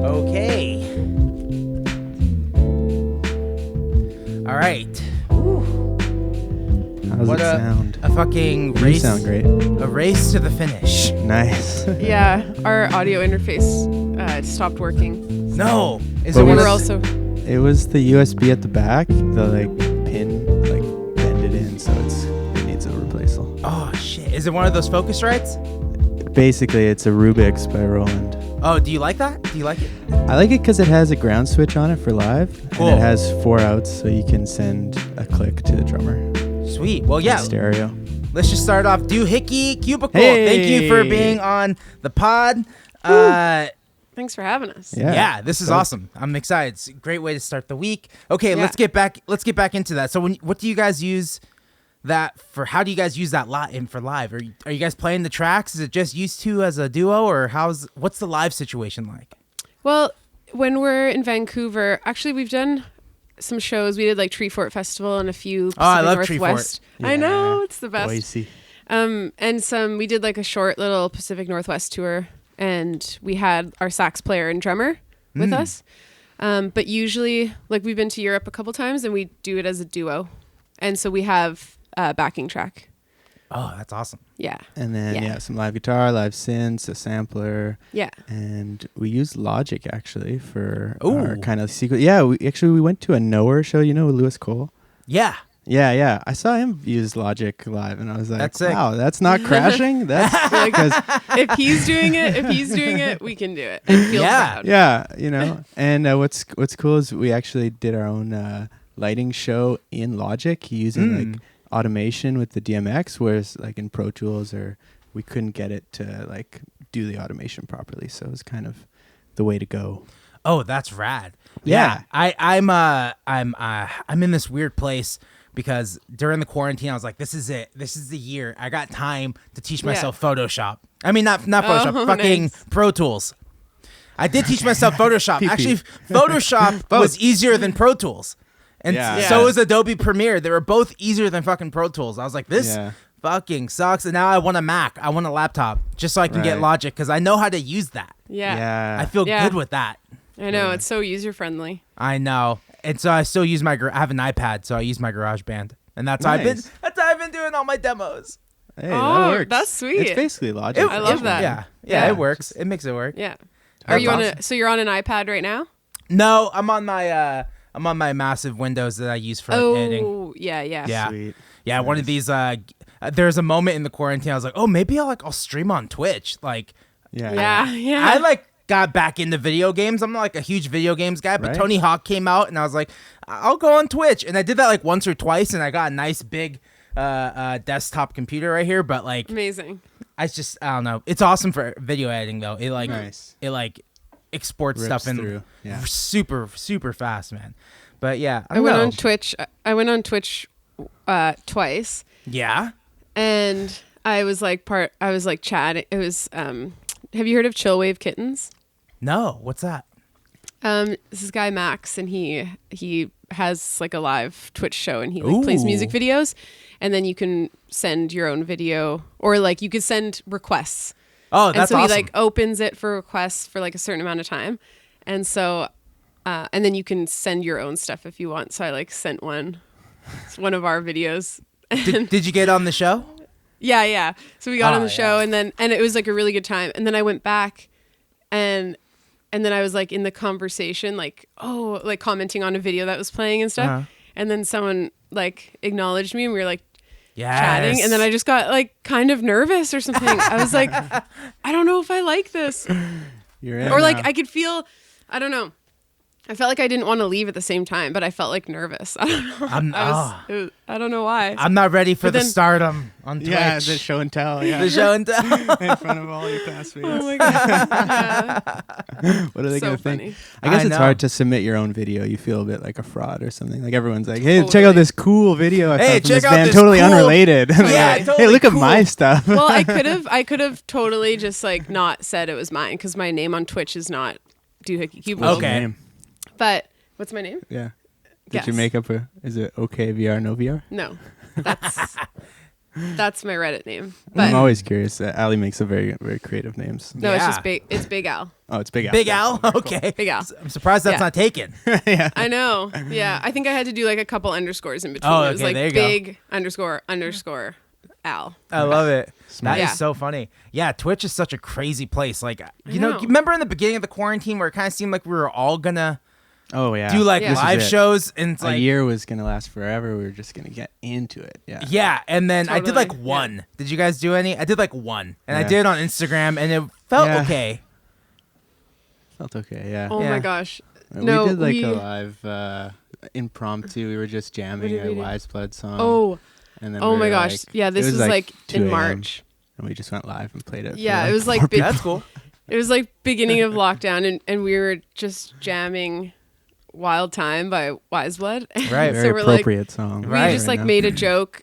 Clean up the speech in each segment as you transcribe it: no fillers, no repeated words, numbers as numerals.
Okay. All right. How's What it sound? A fucking You race. sound great. A race to the finish. Nice. Yeah, our audio interface stopped working. No. Is But it we one We're of also It was the USB at the back. The pin bended in, so it needs a replaceable. Oh shit. Is it one of those Focusrites? Basically, it's a Rubik's by Roland. Oh, do you like that? Do you like it? I like it because it has a ground switch on it for live, Cool. and it has 4 outs, so you can send a click to the drummer. Sweet. Well, yeah. Stereo. Let's just start off. Doohickey Cubicle. Hey. Thank you for being on the pod. thanks for having us. Yeah, this is So- awesome. I'm excited. It's a great way to start the week. Okay, Yeah. let's get back into that. So what do you guys use that for? How do you guys use that for live? Are you guys playing the tracks? Is it just used to as a duo, or what's the live situation like? Well, when we're in Vancouver, actually we've done some shows. We did Tree Fort Festival and a few Pacific I love Tree Fort. Northwest. I know, Yeah. it's the best. Boise. And we did a short little Pacific Northwest tour, and we had our sax player and drummer with us. But usually, we've been to Europe a couple times, and we do it as a duo. And so we have a backing track. Oh, that's awesome. Yeah. And then, Yeah. some live guitar, live synths, a sampler. Yeah. And we use Logic, actually, for Ooh. our kind of secret. Yeah, we went to a Knower show, Lewis Cole. Yeah. Yeah. I saw him use Logic live, and I was like, That's sick. wow, that's not crashing? That's because, If he's doing it, we can do it. And feel Yeah. proud. yeah. And what's cool is we actually did our own lighting show in Logic using automation with the DMX, whereas in Pro Tools we couldn't get it to do the automation properly. So it was kind of the way to go. Oh, that's rad. Yeah. I'm in this weird place because during the quarantine I was like, this is it. This is the year. I got time to teach myself Photoshop. I mean, not Photoshop, fucking nice. Pro Tools. I did teach myself Photoshop. PP. Actually, Photoshop was easier than Pro Tools. And Yeah. so was Adobe Premiere. They were both easier than fucking Pro Tools. I was like, this fucking sucks. And now I want a Mac. I want a laptop just so I can get Right. Logic because I know how to use that. Yeah. I feel Yeah. good with that. I know. It's so user friendly. I know. And so I still use I have an iPad, so I use my GarageBand. And that's how I've Nice. been doing all my demos. Hey, Oh, that works. that's sweet. It's basically Logic. I love that. Yeah, Yeah. it works. It makes it work. Yeah. That's Are you awesome. so you're on an iPad right now? No, I'm on my massive Windows that I use for editing. Oh, yeah. Yeah. Sweet. Yeah, one of these there's a moment in the quarantine I was like, "Oh, maybe I'll stream on Twitch." Yeah. I got back into video games. I'm not a huge video games guy, but Right. Tony Hawk came out and I was like, I'll go on Twitch. And I did that once or twice and I got a nice big desktop computer right here, but Amazing. I don't know. It's awesome for video editing though. It Nice. it exports Rips stuff in through. Yeah. super super fast, man. But yeah, I went know. on Twitch. I went on Twitch twice, Yeah. and I was chatting. It was have you heard of Chillwave Kittens? No, what's that? This is guy Max, and he has a live Twitch show, and he plays Ooh. music videos, and then you can send your own video, or you could send requests. Oh, And that's so awesome. he opens it for requests for a certain amount of time, and so and then you can send your own stuff if you want. So I sent one. It's one of our videos. Did you get on the show? Yeah. So we got Oh, on the show, and it was a really good time. And then I went back, and then I was in the conversation, commenting on a video that was playing and stuff. Uh-huh. And then someone acknowledged me, and we were Yes. chatting, and then I just got kind of nervous or something. I was like, I don't know if I like this, You're in or now. I could feel, I don't know. I felt like I didn't want to leave at the same time, but I felt nervous. I don't know. I don't know why. I'm not ready for But the then- stardom on Twitch. Yeah, the show and tell. Yeah. The show and tell. in front of all your classmates. Oh my god! What are they So going to think? funny. I guess I it's know. hard to submit your own video. You feel a bit like a fraud or something. Everyone's like, "Hey, check Totally. out this cool video I Hey, found from check this out band, this totally cool- unrelated." Yeah, Hey, totally look cool. at my stuff. Well, I could have totally just not said it was mine, because my name on Twitch is not Doohickey Cubicle. Okay. Name. But what's my name? Yeah. Did Guess. you make up is it okay VR, no VR? No, that's That's my Reddit name. But I'm always curious. Ali makes a very, very creative names. no, it's Yeah. just big. It's Big Al. Oh, it's Big Al. Big Al. Okay. Big Al. I'm surprised that's Yeah. not taken. yeah. I know. Yeah, I think I had to do like a couple underscores in between. Oh, It was okay, like there you go. big underscore Al. I love it. Smart. That is Yeah. so funny. Yeah, Twitch is such a crazy place. Like, you know. know, you remember in the beginning of the quarantine where it kind of seemed like we were all gonna Oh, yeah. do like Yeah. This is live it. shows, and it's A like, year was going to last forever. We were just going to get into it. Yeah. yeah. And then I did Totally, like yeah. one. Did you guys do any? I did like one, and I Yeah. did it on Instagram, and it felt Yeah. okay. Felt okay. Yeah. Oh Yeah. my gosh. We No, did like we- a live impromptu. We were just jamming did we a do? Wise Blood song. Oh. And then Oh we my were gosh. like- Yeah, it this was was like 2 in a.m., March. And we just went live and played it. Yeah, for it was like 4 big- people. That's cool. It was like beginning of lockdown, and we were just jamming "Wild Time" by Wise Blood. Right. Very so we're like, appropriate song. we Right. just like made a joke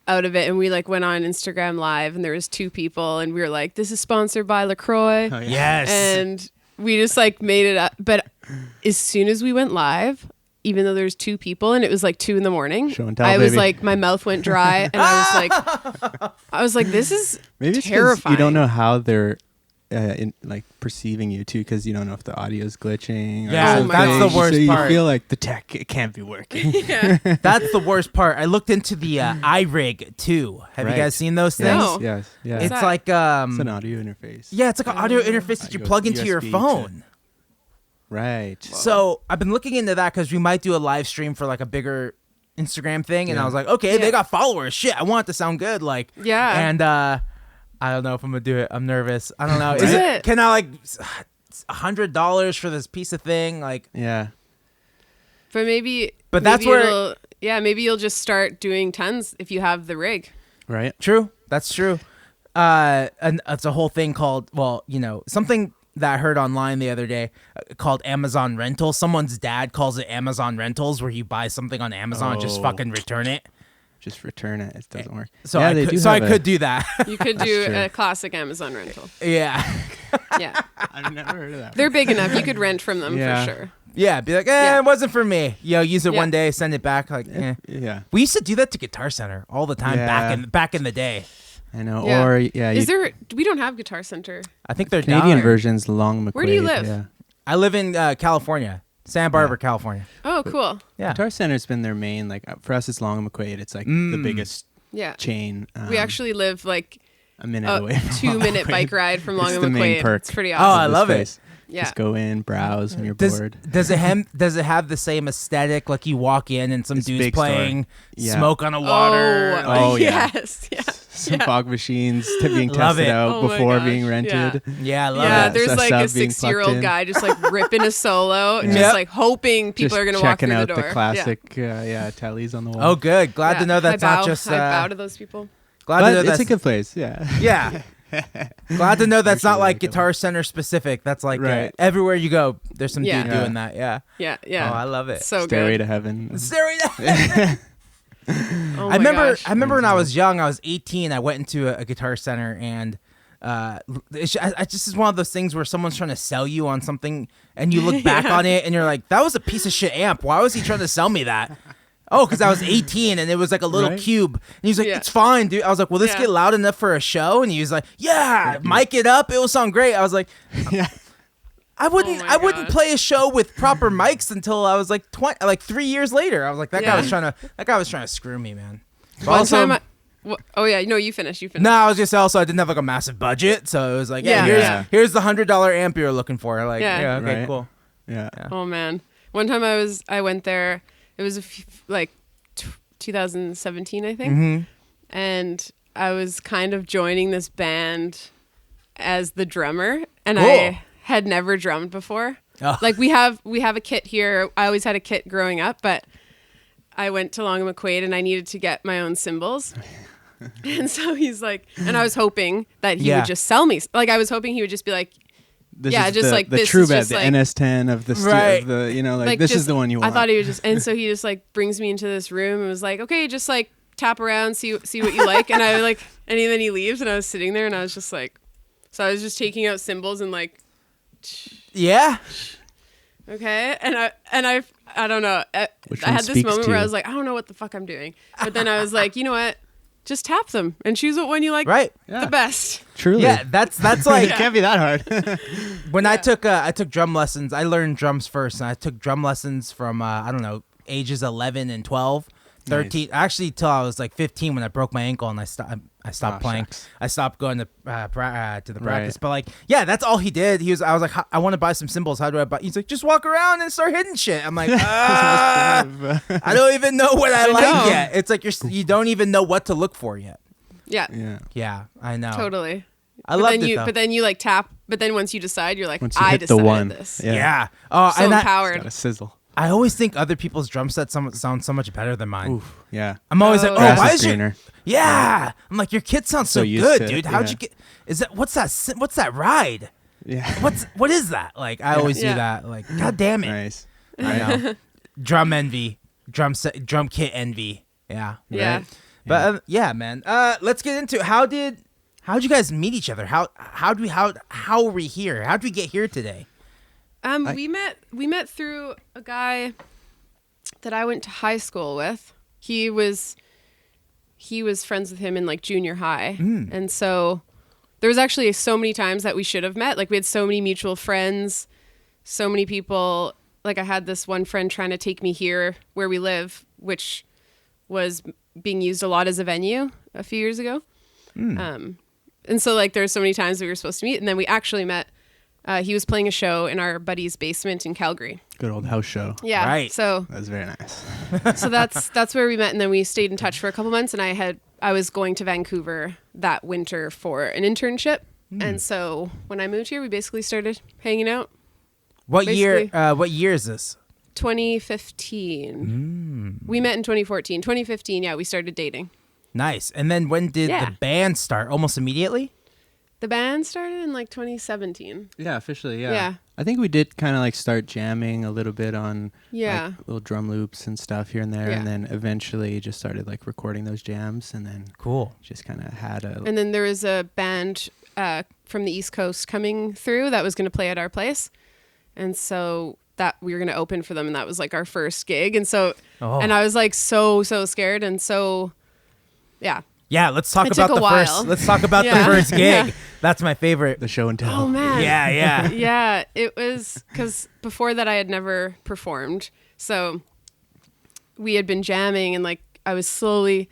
out of it, and we like went on Instagram Live, and there was 2 people, and we were like, "This is sponsored by LaCroix," Oh, yeah. Yes. and we just like made it up. But as soon as we went live, even though there's 2 people and it was like 2 a.m, Show and tell, I was baby. like, my mouth went dry, and I was like, this is Maybe it's 'cause terrifying. you don't know how they're like perceiving you too, because you don't know if the audio is glitching. Or Yeah, Oh my something. that's the worst so you part. feel like the tech it can't be working. Yeah. That's the worst part. I looked into the iRig too. Have Right. you guys seen those things? No. Yes. Yeah. It's that? like It's an audio interface. yeah, it's like an audio interface that you goes plug into your USB to- phone. Right. So I've been looking into that because we might do a live stream for like a bigger Instagram thing, and I Yeah. was like, okay, Yeah. they got followers. Shit, I want it to sound good. Like, Yeah. And I don't know if I'm gonna do it. I'm nervous. I don't know. Is Is it? it? Can I like $100 for this piece of thing? Like, Yeah. But maybe. But that's maybe where- maybe you'll just start doing tons if you have the rig. Right. true. That's true. And it's a whole thing called, well, you know, something that I heard online the other day called Amazon Rentals. Someone's dad calls it Amazon Rentals, where you buy something on Amazon and just Oh. fucking return it. Just return it. It doesn't work. So yeah, I they could, do so I have a- could do that. You could do true. a classic Amazon rental. Yeah. Yeah. I've never heard of that. They're big enough. You could rent from them Yeah. for sure. Yeah. Be like, Yeah. it wasn't for me. You know, use it Yeah. one day, send it back. Like, eh. Yeah. We used to do that to Guitar Center all the time Yeah. back in the day. I know. Yeah. Or yeah. Is there? We don't have Guitar Center. I think they're Canadian down. versions Long McQuaid. Where do you live? Yeah. I live in California, Santa Barbara, California. Oh, cool. Yeah. Guitar Center's been their main, like for us it's Long McQuaid. It's like the Mm. biggest Yeah. chain. We actually live like a minute a away from 2-minute McQuaid. bike ride from Long It's and the main McQuaid. perk. It's pretty Oh, awesome. I love it. place. Yeah. Just go in, browse when you're Does bored. does it have the same aesthetic? Like you walk in and some It's dude's big store. playing Yeah. Smoke on the Water. Oh, like- Oh, yeah. yes. Yeah. Some Yeah. fog machines being Love tested it. out Oh my before gosh, being yeah. rented. yeah, I love Yeah, it. there's So like a sub being plugged 60-year-old in. guy just like ripping a solo and Yep. just like hoping people Just are going to walk checking through out the door. classic, tellies on the wall. Oh, good. Glad Yeah. to know that's I bow, not just. I bow to those people. Glad to but know it's that's a good place. Yeah. yeah. Glad to know that's not Actually, like like that Guitar Center specific. That's like Right. everywhere you go, there's some Yeah. dude Yeah. doing that. Yeah. Yeah, yeah. Oh, I love it. So Stairway good. to Heaven. Stairway to- Oh I my remember. gosh. I remember when I was young. I was 18. I went into a Guitar Center, and I just is one of those things where someone's trying to sell you on something, and you look back Yeah. on it, and you're like, "That was a piece of shit amp. Why was he trying to sell me that?" Oh, because I was 18 and it was like a little Right. cube. And he's like, Yeah. "It's fine, dude." I was like, "Will this Yeah. get loud enough for a show?" And he was like, "Yeah, mic it up. It will sound great." I was like, Yeah. I wouldn't. my I wouldn't gosh. play a show with proper mics until I was like 20, like 3 years later. I was like, that guy Yeah. was trying to. That guy was trying to screw me, man. But One also, time oh yeah, no, you finish. You finish. no, I was just also I didn't have like a massive budget, so it was like, yeah, Yeah. here's the $100 amp you're looking for. Like, Yeah. yeah, okay, Right. cool. Yeah. Oh man, one time I went there. It was like 2017, I think, Mm-hmm. and I was kind of joining this band as the drummer, and Cool. I had never drummed before. Oh. Like we have a kit here. I always had a kit growing up, but I went to Long and McQuaid and I needed to get my own cymbals. And so he's like, and I was hoping that he Yeah. would just sell me. Like I was hoping he would just be like, This Yeah, is just the, like, the this true is bed, just the like- NS10 of the Right. of the like this just, is the one you want. I thought he was just, and so he just like brings me into this room and was like, okay, just like tap around, see what you like. And I like, and then he leaves and I was sitting there and I was just like, so I was just taking out cymbals and like, Yeah. okay. And I don't know. I Which had one this speaks moment to where I you? was like, I don't know what the fuck I'm doing. But then I was like, you know what? just tap them and choose what one you like Right. the best. Truly. Yeah, that's like It can't be that hard. when I took drum lessons. I learned drums first, and I took drum lessons from I don't know, ages 11 and 12, 13, actually till I was like 15 when I broke my ankle and I stopped playing. Shucks. I stopped going to the practice. Right. But like, yeah, that's all he did. I was like, I want to buy some cymbals. How do I buy? He's like, just walk around and start hitting shit. I'm like, I don't even know what I like know. yet. It's like you don't even know what to look for yet. Yeah. Yeah. Yeah, I know. Totally. I loved it though. But then you like tap. But then once you decide, you're like, Once you I hit the decided one. this. Yeah. Oh, So and empowered. Got a sizzle. I always think other people's drum sets sound so much better than mine. Oof. Yeah. I'm always like, Grass why is is your greener. Yeah. I'm like, your kit sounds so used good, to it, dude. How'd yeah. you get? Is that what's that ride? Yeah. What is that? Like, I always do Yeah. that. Like, god damn it. Nice. I know. Drum envy, drum kit envy. Yeah. Yeah. Right. But yeah, man. Let's get into how'd you guys meet each other? How are we here? How'd we get here today? We met through a guy that I went to high school with. He was friends with him in like junior high. And so there was actually so many times that we should have met. Like we had so many mutual friends, so many people. Like I had this one friend trying to take me here where we live, which was being used a lot as a venue a few years ago. And so like there's so many times we were supposed to meet, and then we actually met. He was playing a show in our buddy's basement in Calgary. Good old house show. Yeah. Right. So That was very nice. so that's where we met, and then we stayed in touch for a couple months, and I was going to Vancouver that winter for an internship. And so when I moved here, we basically started hanging out. What year? Basically. What year is this? 2015. We met in 2014. 2015, yeah, we started dating. Nice. And then when did Yeah. the band start? Almost immediately? The band started in like 2017. Yeah, officially, yeah. Yeah. I think we did kind of like start jamming a little bit on Yeah. like little drum loops and stuff here and there, Yeah. and then eventually just started like recording those jams, and then Cool. just kind of had a And then there was a band from the East Coast coming through that was going to play at our place. And so that we were going to open for them, and that was like our first gig. And so, and I was like so scared. And so, yeah. Yeah, let's talk It about took a the while. first. Let's talk about the Yeah. first gig. Yeah. That's my favorite. the show and tell. Oh, man. Yeah, yeah. Yeah, it was because before that I had never performed. So we had been jamming, and like I was slowly,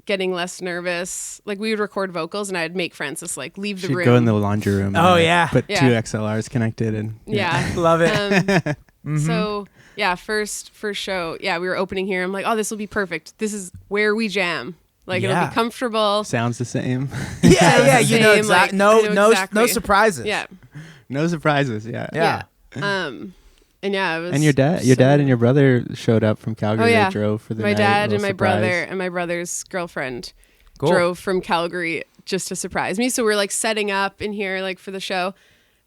getting less nervous. Like we would record vocals, and I'd make Francis like leave the She'd room. go in the laundry room. Oh, and, yeah. Put Yeah. 2 XLRs connected and Yeah. Love it. So yeah, first show. Yeah, we were opening here. I'm like, oh, this will be perfect. This is where we jam. Like it'll Yeah. be comfortable. Sounds the same. Yeah, you know Same, exactly. like, I know No exactly. surprises. Yeah. No surprises. Yeah. Yeah. And yeah, it was. And your dad and your brother showed up from Calgary. Oh, yeah. They drove for the my night. dad Little and my surprise. brother and my brother's girlfriend Cool. drove from Calgary just to surprise me. So we're like setting up in here like for the show,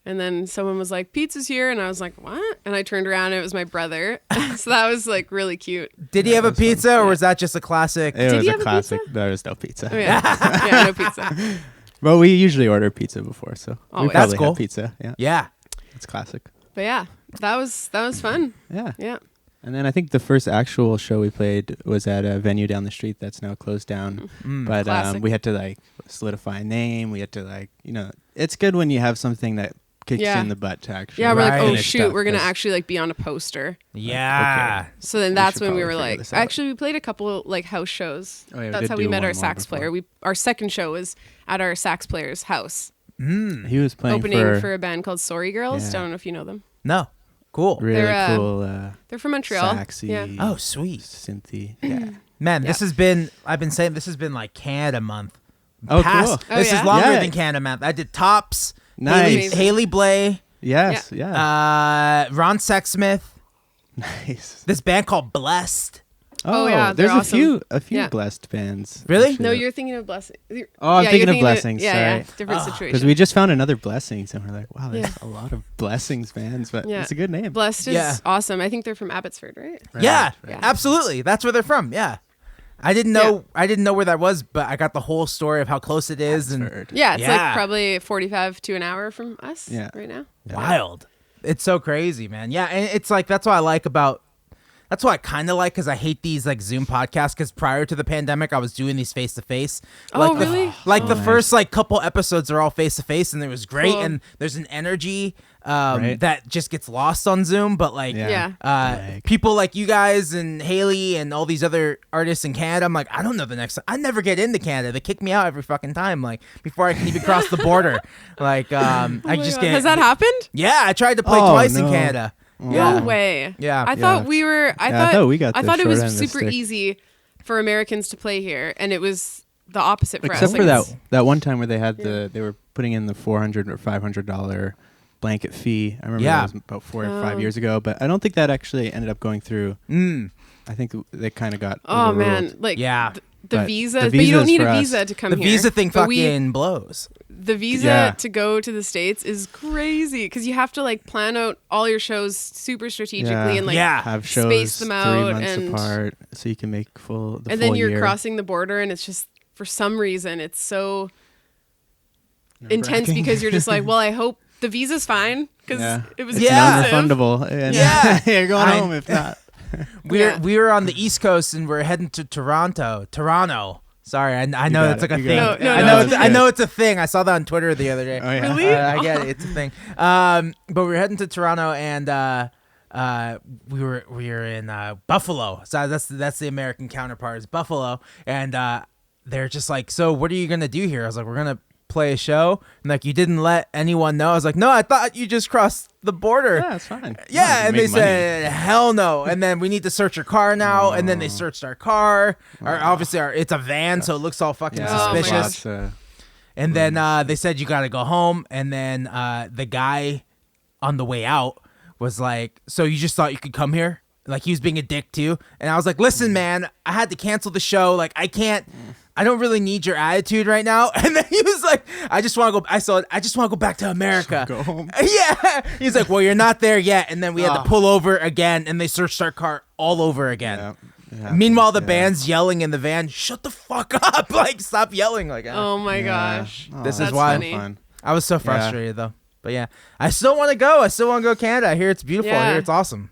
and then someone was like, "Pizza's here," and I was like, "What?" And I turned around and it was my brother. So that was like really cute. Did he have a pizza, or was that just a classic? It Did was he a have a classic. pizza? There was no pizza. Oh yeah, yeah, no pizza. But we usually order pizza before, so we Always. probably That's cool. have pizza. Yeah. Yeah. It's classic. But yeah, that was fun. Yeah. Yeah. And then I think the first actual show we played was at a venue down the street that's now closed down. But Classic. we had to like solidify a name. We had to like, it's good when you have something that kicks Yeah. you in the butt to actually. Yeah, we're like, Right. oh finish shoot, stuff, we're gonna 'cause- actually like be on a poster. Yeah. So then that's should when we probably were figure like, this out. actually we played a couple like house shows. Oh, yeah, we That's did how we do met one our more sax before. player. Our second show was at our sax player's house, He was playing opening for a band called Sorry Girls. Yeah. Don't know if you know them. No. Cool. really They're, cool They're from Montreal. saxy, Yeah. Oh, sweet. synthy. Yeah. Man, Yeah. this has been. I've been saying this has been like Canada month. Oh, Past- cool. Oh, This yeah? is longer Yeah. than Canada month. I did Tops. Nice. Haley Blay. Yes. Yeah. Ron Sexsmith. Nice. This band called Blessed. Oh, yeah, there's they're awesome. a few Yeah. blessed bands. Really? actually, No, that- you're thinking of Blessing. Oh, I'm Yeah, thinking you're of Blessings. Yeah, sorry. yeah, different situation. Because we just found another Blessings, and we're like, wow, there's Yeah. a lot of Blessings bands, but Yeah. it's a good name. Blessed is Yeah. awesome. I think they're from Abbotsford, right? Yeah, right. absolutely. That's where they're from. Yeah. I didn't know. I didn't know where that was, but I got the whole story of how close it is, and Abbotsford. Yeah, it's Yeah. like probably 45 to an hour from us Yeah. right now. wild. It's so crazy, man. Yeah, and it's like that's what I like about That's what I kind of like, because I hate these like Zoom podcasts. Because prior to the pandemic, I was doing these face to face. Oh, really? The first like couple episodes are all face to face, and it was great. Cool. And there's an energy Right. that just gets lost on Zoom. But like, Yeah. people like you guys and Haley and all these other artists in Canada, I'm like, I don't know the next. I never get into Canada. They kick me out every fucking time. Like before I can even cross the border. Like I just get. Has that happened? Yeah, I tried to play twice in Canada. No way. Yeah. I thought we were. I thought we got I the thought it short was end of the super stick. easy for Americans to play here, and it was the opposite for us. Except for Like, that one time where they had they were putting in the $400 or $500 blanket fee. I remember that was about 4 or 5 years ago, but I don't think that actually ended up going through. I think they kind of got. Oh overruled. man, like the But visa, the but you don't visas need for a us- visa to come The here. visa thing But fucking blows. the visa Yeah. to go to the States is crazy because you have to like plan out all your shows super strategically and like have shows space them 3 out months and apart so you can make full. and then you're crossing the border and it's just for some reason it's so intense because you're just like, well, I hope the visa's fine because it was it's expensive. non-refundable. And Yeah. you're going home if not. We were on the East Coast and we're heading to Toronto. Sorry, I know got it's like it. a You thing. got it. No, I no, know it's I know it's a thing. I saw that on Twitter the other day. Oh, yeah. Really? I get it. It's a thing. But we're heading to Toronto and we were in Buffalo. So that's the American counterpart is Buffalo. And they're just like, so what are you gonna do here? I was like, we're gonna play a show. And like, you didn't let anyone know. I was like, no, I thought you just crossed the border. Yeah, it's fine. Yeah, and they Make money. said, hell no. And then we need to search your car now. And then they searched our car. Obviously, it's a van, so it looks all fucking Oh my suspicious. gosh. And then they said, you got to go home. And then the guy on the way out was like, so you just thought you could come here? Like, he was being a dick too. And I was like, listen, man, I had to cancel the show. Like, I don't really need your attitude right now. And then he was like, I just want to go. I just want to go back to America. Go home. Yeah. He's like, well, you're not there yet. And then we had to pull over again, and they searched our car all over again. Yeah. Meanwhile, the band's yelling in the van, shut the fuck up. Like, stop yelling. Like, Oh my gosh. This is That's why funny. Fun. I was so frustrated though. But yeah, I still want to go. I still want to go to Canada. I hear it's beautiful. I Yeah. hear it's awesome.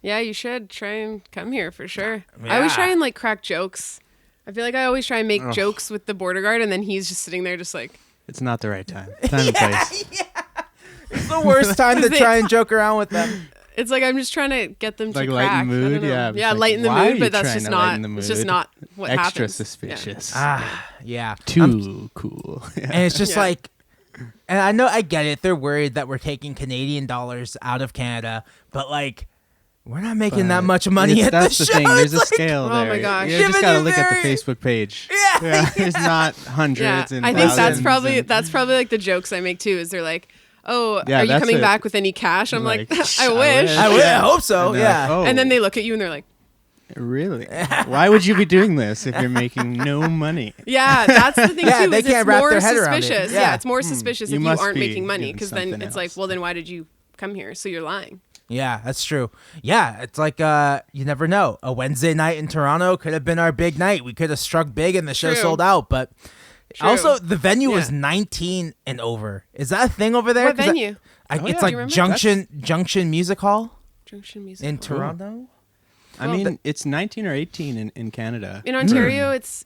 Yeah, you should try and come here for sure. I always Yeah. try and like crack jokes. I feel like I always try and make jokes with the border guard, and then he's just sitting there, just like, It's not the right time. Time and place. It's the worst time to try and joke around with them. it's like I'm just trying to get them to Like crack. lighten the I don't mood, know. yeah, it's yeah, like, lighten the why are mood, you but that's trying just to not. lighten the It's just mood? not what Extra happens. suspicious. Yeah. Too cool. And it's just Yeah. like, and I know I get it. They're worried that we're taking Canadian dollars out of Canada, but like, we're not making that much money at That's the the show. thing. There's a It's like- scale Oh there. my gosh. You Yeah, just but gotta they're look at the very- Facebook page. Yeah. There's not hundreds Yeah, and I think that's thousands probably and- that's probably like the jokes I make too. Is they're like, "Oh, Yeah, are you that's coming it. back with any cash?" I'm like, Like, "I I wish." wish. I hope so. And they're Yeah. like, oh, And then they look at you and they're like, really? Why would you be doing this if you're making no money? "Yeah, that's the thing Yeah, too. they Is can't it's wrap more their head around it. suspicious. Yeah. Yeah, it's more suspicious you if you must aren't be making money doing because then something it's like, else. well, then why did you come here? So you're lying. Yeah, that's true. Yeah, it's like you never know. A Wednesday night in Toronto could have been our big night. We could have struck big and the show True. sold out. But True. also, the venue was Yeah. 19 and over. Is that a thing over there? What 'Cause venue? Oh, yeah. it's Do like you remember? Junction Music Hall Junction Music. in Hall. Toronto. I Well, mean, it's 19 or 18 in Canada. In Ontario, it's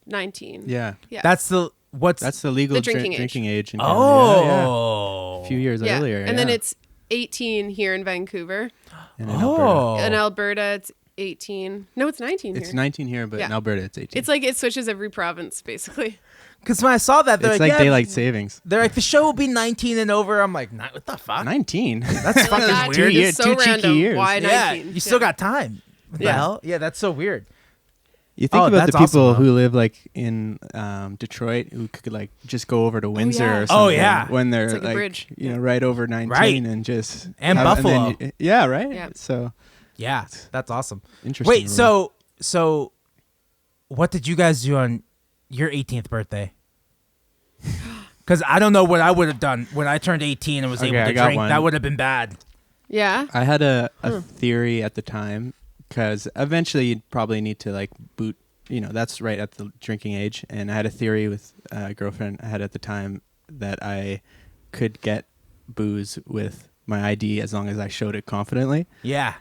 19. Yeah. Yeah. That's the That's the legal The drinking age. drinking age in Canada. Yeah, yeah. oh. A few years yeah. earlier. And then yeah. it's 18 here in Vancouver. And in Alberta. Oh. In Alberta, it's 18. No, it's 19 here. It's 19 here, but in Yeah. Alberta it's 18. It's like it switches every province, basically. Because when I saw that, they're It's like, like yeah, daylight savings. They're like, the show will be 19 and over. I'm like, what the fuck? 19. That's fucking That weird. 2 is years, so 2 cheeky random. years. Why Yeah, 19? you still got time. What the Yeah. hell? Yeah, that's so weird. You think Oh, about the that's people awesome, though. who live like in Detroit who could like just go over to Windsor yeah. or something. Oh, yeah. When they're It's like a bridge. you know, right over 19 Right. and just And then Buffalo. yeah, right. Yeah. So Yeah, that's awesome. interesting. Wait, rule. so what did you guys do on your 18th birthday? Because I don't know what I would have done when I turned 18 and was Okay, able I to got drink. one. That would have been bad. Yeah. I had a theory at the time because eventually you'd probably need to like boot. You know, that's right at the drinking age. And I had a theory with a girlfriend I had at the time that I could get booze with my ID as long as I showed it confidently. Yeah.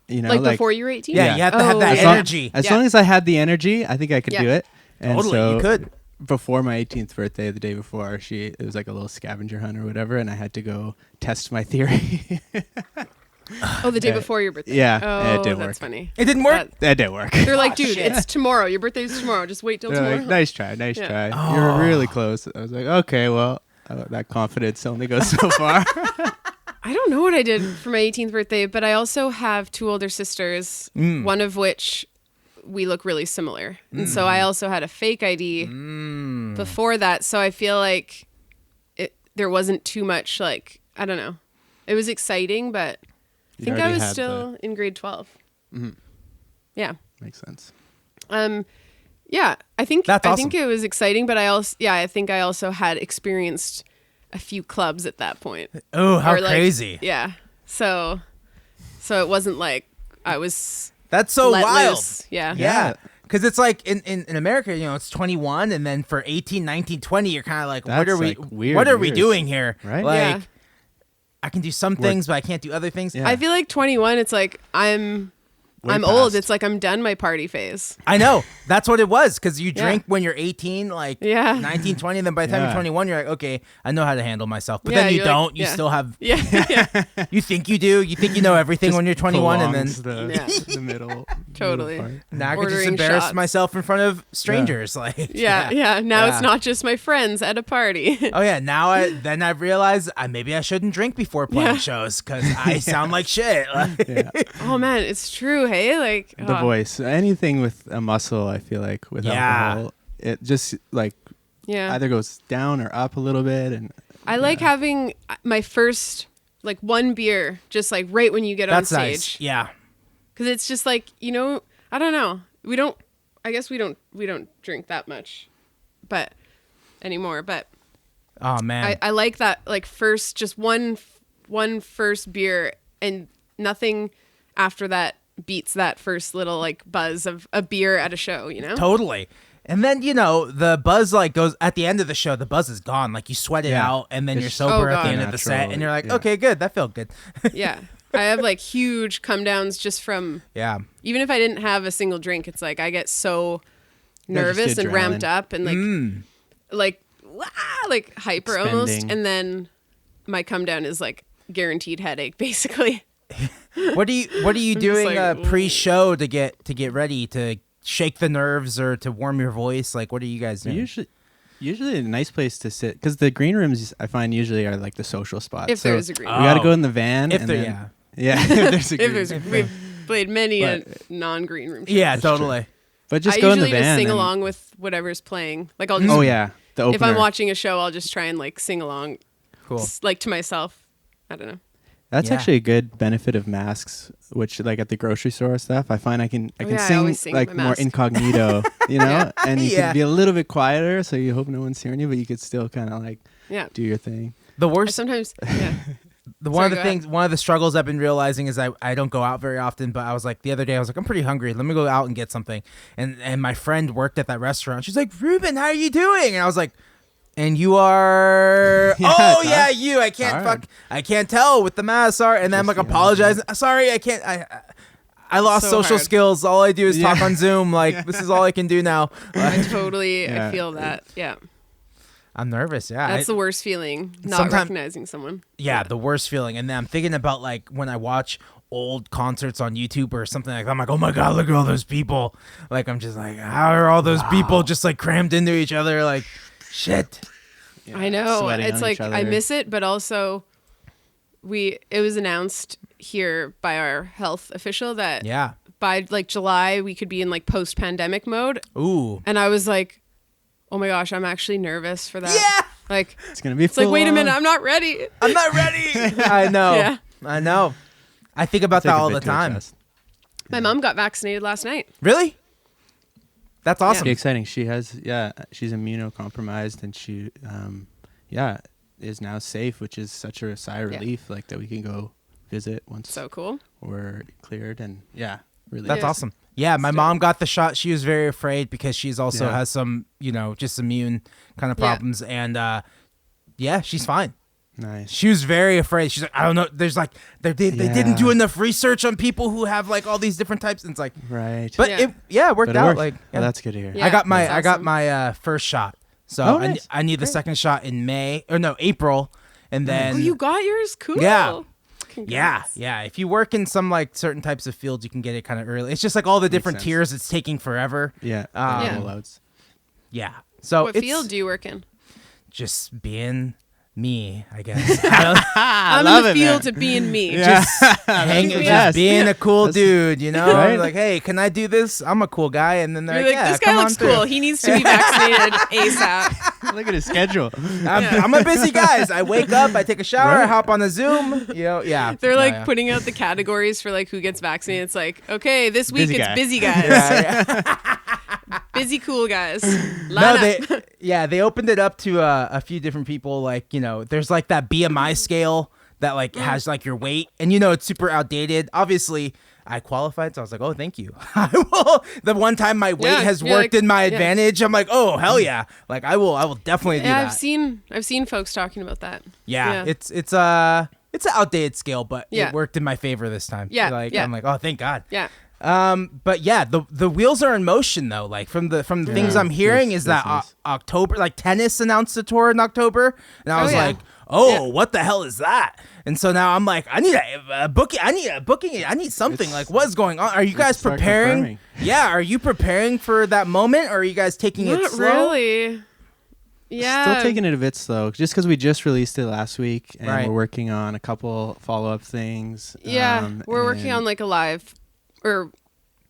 You know, Like before you were 18? Yeah, you have to have that as long- energy. As Yeah. long as I had the energy, I think I could Yeah. do it. And Totally, so you could. before my 18th birthday, the day before, it was like a little scavenger hunt or whatever, and I had to go test my theory. Oh, the day before your birthday. yeah, Oh, it did that's work. funny. It didn't work. That did work. They're like, Oh, dude, shit. it's tomorrow. Your birthday's tomorrow. Just wait till They're tomorrow. like, nice try. Yeah. You were really close. I was like, okay, well, that confidence only goes so far. I don't know what I did for my 18th birthday, but I also have 2 older sisters, one of which we look really similar. And so I also had a fake ID before that. So I feel like there wasn't too much, like, I don't know. It was exciting, but I think I was still in grade 12. Mm-hmm. Yeah. Makes sense. Yeah, I think That's I think awesome. it was exciting, but I think I also had experienced a few clubs at that point. Oh, how Or, like, crazy. Yeah. So it wasn't like I was That's so let wild. loose. Yeah. Yeah. Because it's like in America, you know, it's 21, and then for 18, 19, 20, you're kind of like, what That's, are we, like, weird what are we years. doing here? Right? Like, Yeah. I can do some things, but I can't do other things. Yeah. I feel like 21, it's like I'm Way old. past. It's like I'm done my party phase. I know. That's what it was. Because you Yeah. drink when you're 18, like Yeah. 19, 20, and then by the time Yeah. you're 21, you're like, okay, I know how to handle myself. But Yeah, then you you're like- don't. You yeah. still have, Yeah. Yeah. you think you do. You think you know everything Just when you're 21, and then prolongs Yeah. the middle. Totally. middle part. now I can just ordering embarrass shots. myself in front of strangers. Like, Yeah. Now Yeah. it's not just my friends at a party. Oh yeah, now I've realized maybe I shouldn't drink before playing Yeah. shows because I sound like shit. Like, Yeah. Oh man, it's true. Hey, like The voice. Anything with a muscle, I feel like with Yeah. alcohol, it just like Yeah. either goes down or up a little bit. And I like having my first like one beer just like right when you get that's on nice. stage. Yeah. Cuz it's just like, you know, I don't know. I guess we don't drink that much but anymore, but Oh man. I like that like first just one first beer and nothing after that beats that first little like buzz of a beer at a show, you know? Totally. And then, you know, the buzz like goes at the end of the show, the buzz is gone. Like you sweat it Yeah. out and then It's you're just sober at the God. end of the set natural, and you're like, yeah. okay, good. That felt good. Yeah. I have like huge come downs just from Yeah. even if I didn't have a single drink, it's like I get so Yeah, just nervous and ramped adrenaline. up and like wah, like hyper almost, Expending. and then my come down is like guaranteed headache basically. What are you just doing like, pre-show to get ready to shake the nerves or to warm your voice? Like what are you guys doing? Usually a nice place to sit because the green rooms I find usually are like the social spots. If there is a green we room. got to go in the van. If and there- then, yeah, if there's a green If there's room. we've played many a But- non-green room show. Yeah, That's true. totally. But just I go in the usually van. just sing and- along with whatever's playing. Like I'll just Oh yeah, the opener. if I'm watching a show, I'll just try and like sing along Cool. like to myself. I don't know. That's Yeah. actually a good benefit of masks, which like at the grocery store stuff, I find I can Oh, yeah, I sing always sing like with my more mask. incognito, you know, Yeah. and you Yeah. can be a little bit quieter, so you hope no one's hearing you, but you could still kind of like Yeah. do your thing. The I worst sometimes yeah. one of the Sorry, go ahead. things, one of the struggles I've been realizing is I don't go out very often, but I was like the other day I was like I'm pretty hungry. Let me go out and get something. And my friend worked at that restaurant. She's like, Ruben, how are you doing? And I was like, and you are Yeah, oh it's yeah hard. you. I It's can't hard. I can't tell with the mask. Sorry. And then I'm Just, like yeah, apologizing. Sorry, I can't. I lost So social hard. skills. All I do is Yeah. talk on Zoom. Like this is all I can do now. I totally Yeah. I feel that. Yeah. I'm nervous. Yeah. That's the worst feeling, not Sometime- recognizing someone. Yeah, the worst feeling. And then I'm thinking about like when I watch old concerts on YouTube or something like that. I'm like, oh my God, look at all those people. Like, I'm just like, how are all those people just like crammed into each other? Like, shit. Yeah, I know. sweating It's on like each other. I miss it, but also it was announced here by our health official that Yeah. by like July we could be in like post-pandemic mode, Ooh. and I was like, oh my gosh, I'm actually nervous for that. Yeah. Like It's gonna be. it's like, wait a minute, I'm not ready. I'm not ready. I know. Yeah. I know. I think about that all the time. My mom got vaccinated last night. Really? That's awesome. Pretty exciting. She's immunocompromised, and she, is now safe, which is such a sigh of Yeah. relief. Like that we can go visit once So cool. we're cleared, and really. That's Yeah. awesome. Yeah, my Still. mom got the shot. She was very afraid because she's also Yeah. has some, just immune kind of Yeah. problems. And yeah, she's fine. Nice. She was very afraid. She's like, I don't know. There's like they didn't do enough research on people who have like all these different types. And it's like Right. But it worked But it out. worked. Like Well, that's good to hear. Yeah. I got that's my first shot. So Oh, nice. I need the second shot in April, and then Oh, you got yours? Cool. Yeah. Congrats. yeah. If you work in some like certain types of fields, you can get it kind of early. It's just like all the different sense. tiers. It's taking forever. Yeah. Yeah. Rollouts. Yeah. So What it's field do you work in? just being me, I guess. I don't, I'm in the field to being me. just hanging, Yes. just being a cool dude, you know? Right? Like, hey, can I do this? I'm a cool guy. And then they're You're like, like, yeah, this guy come looks on through. cool. He needs to be vaccinated ASAP. Look at his schedule. I'm a busy guy. I wake up, I take a shower, I Right. hop on a Zoom. Yeah. They're like yeah. putting out the categories for like who gets vaccinated. It's like, okay, this week Busy it's guy. busy guys. Yeah. Busy cool guys. No, Line up. they opened it up to a few different people. Like, you know, there's like that BMI scale that like has like your weight, and you know it's super outdated. Obviously, I qualified, so I was like, oh, thank you. I will. The one time my weight has worked like, in my advantage, I'm like, oh hell yeah, like I will definitely do Yeah, that. I've seen folks talking about that. Yeah, it's an outdated scale, but Yeah. it worked in my favor this time. Yeah, like yeah. I'm like, oh, thank God. Yeah. But yeah, the wheels are in motion though. Like from the things I'm hearing is that that's nice. October, like tennis announced a tour in October, and I was yeah. like, oh, what the hell is that? And so now I'm like, I need a booking. I need a booking. I need something. Like, what's going on? Are you guys start preparing? confirming. Yeah, are you preparing for that moment, or are you guys taking it Not slow? really. Yeah. Still taking it a bit slow, just because we just released it last week, and Right. we're working on a couple follow-up things. Yeah, we're working and- on like a live, or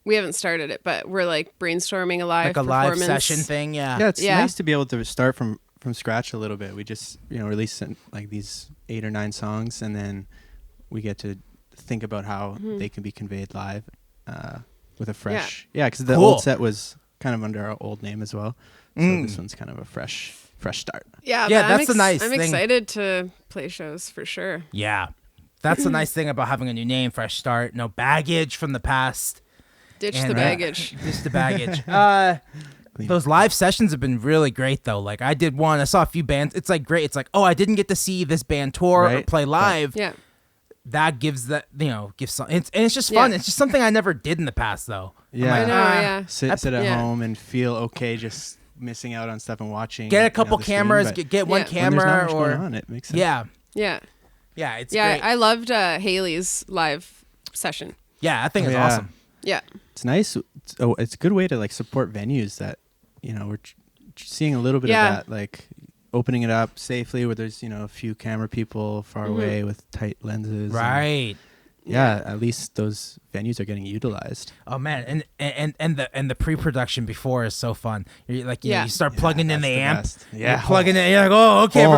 we haven't started it, but we're like brainstorming a live Like a live performance. session thing. Yeah. Yeah, it's Yeah. nice to be able to start from scratch a little bit. We just released like these 8 or 9 songs, and then we get to think about how they can be conveyed live with a fresh. Yeah, because the Cool. old set was kind of under our old name as well, so this one's kind of a fresh start. Yeah, Yeah, but that's the nice I'm thing. excited to play shows for sure. Yeah. That's the nice thing about having a new name, fresh start, no baggage from the past. Ditch And, the baggage. Just the baggage. Those live sessions have been really great though. Like I did one, I saw a few bands. It's like great. It's like, oh, I didn't get to see this band tour or Right. play live. Yeah. That gives that, gives some. And it's just fun. Yeah. It's just something I never did in the past though. I'm Yeah. I like, know. Yeah. Sit at Yeah. home and feel okay just missing out on stuff and watching. Get a couple the stream, cameras. but Get one Yeah. when there's camera not much or going on, it makes sense. yeah, Yeah. yeah. It's Yeah. great. I loved Haley's live session. I think Oh, it's yeah. awesome. Yeah. It's nice. It's a good way to like support venues that we're seeing a little bit Yeah. of that, like opening it up safely where there's a few camera people far away with tight lenses. and- Right. yeah, at least those venues are getting utilized. Oh man, and the pre-production before is so fun. You're like, Yeah. you start plugging in that's the the amp. best. You're Yeah. plugging it. You're like, oh, okay, Oh.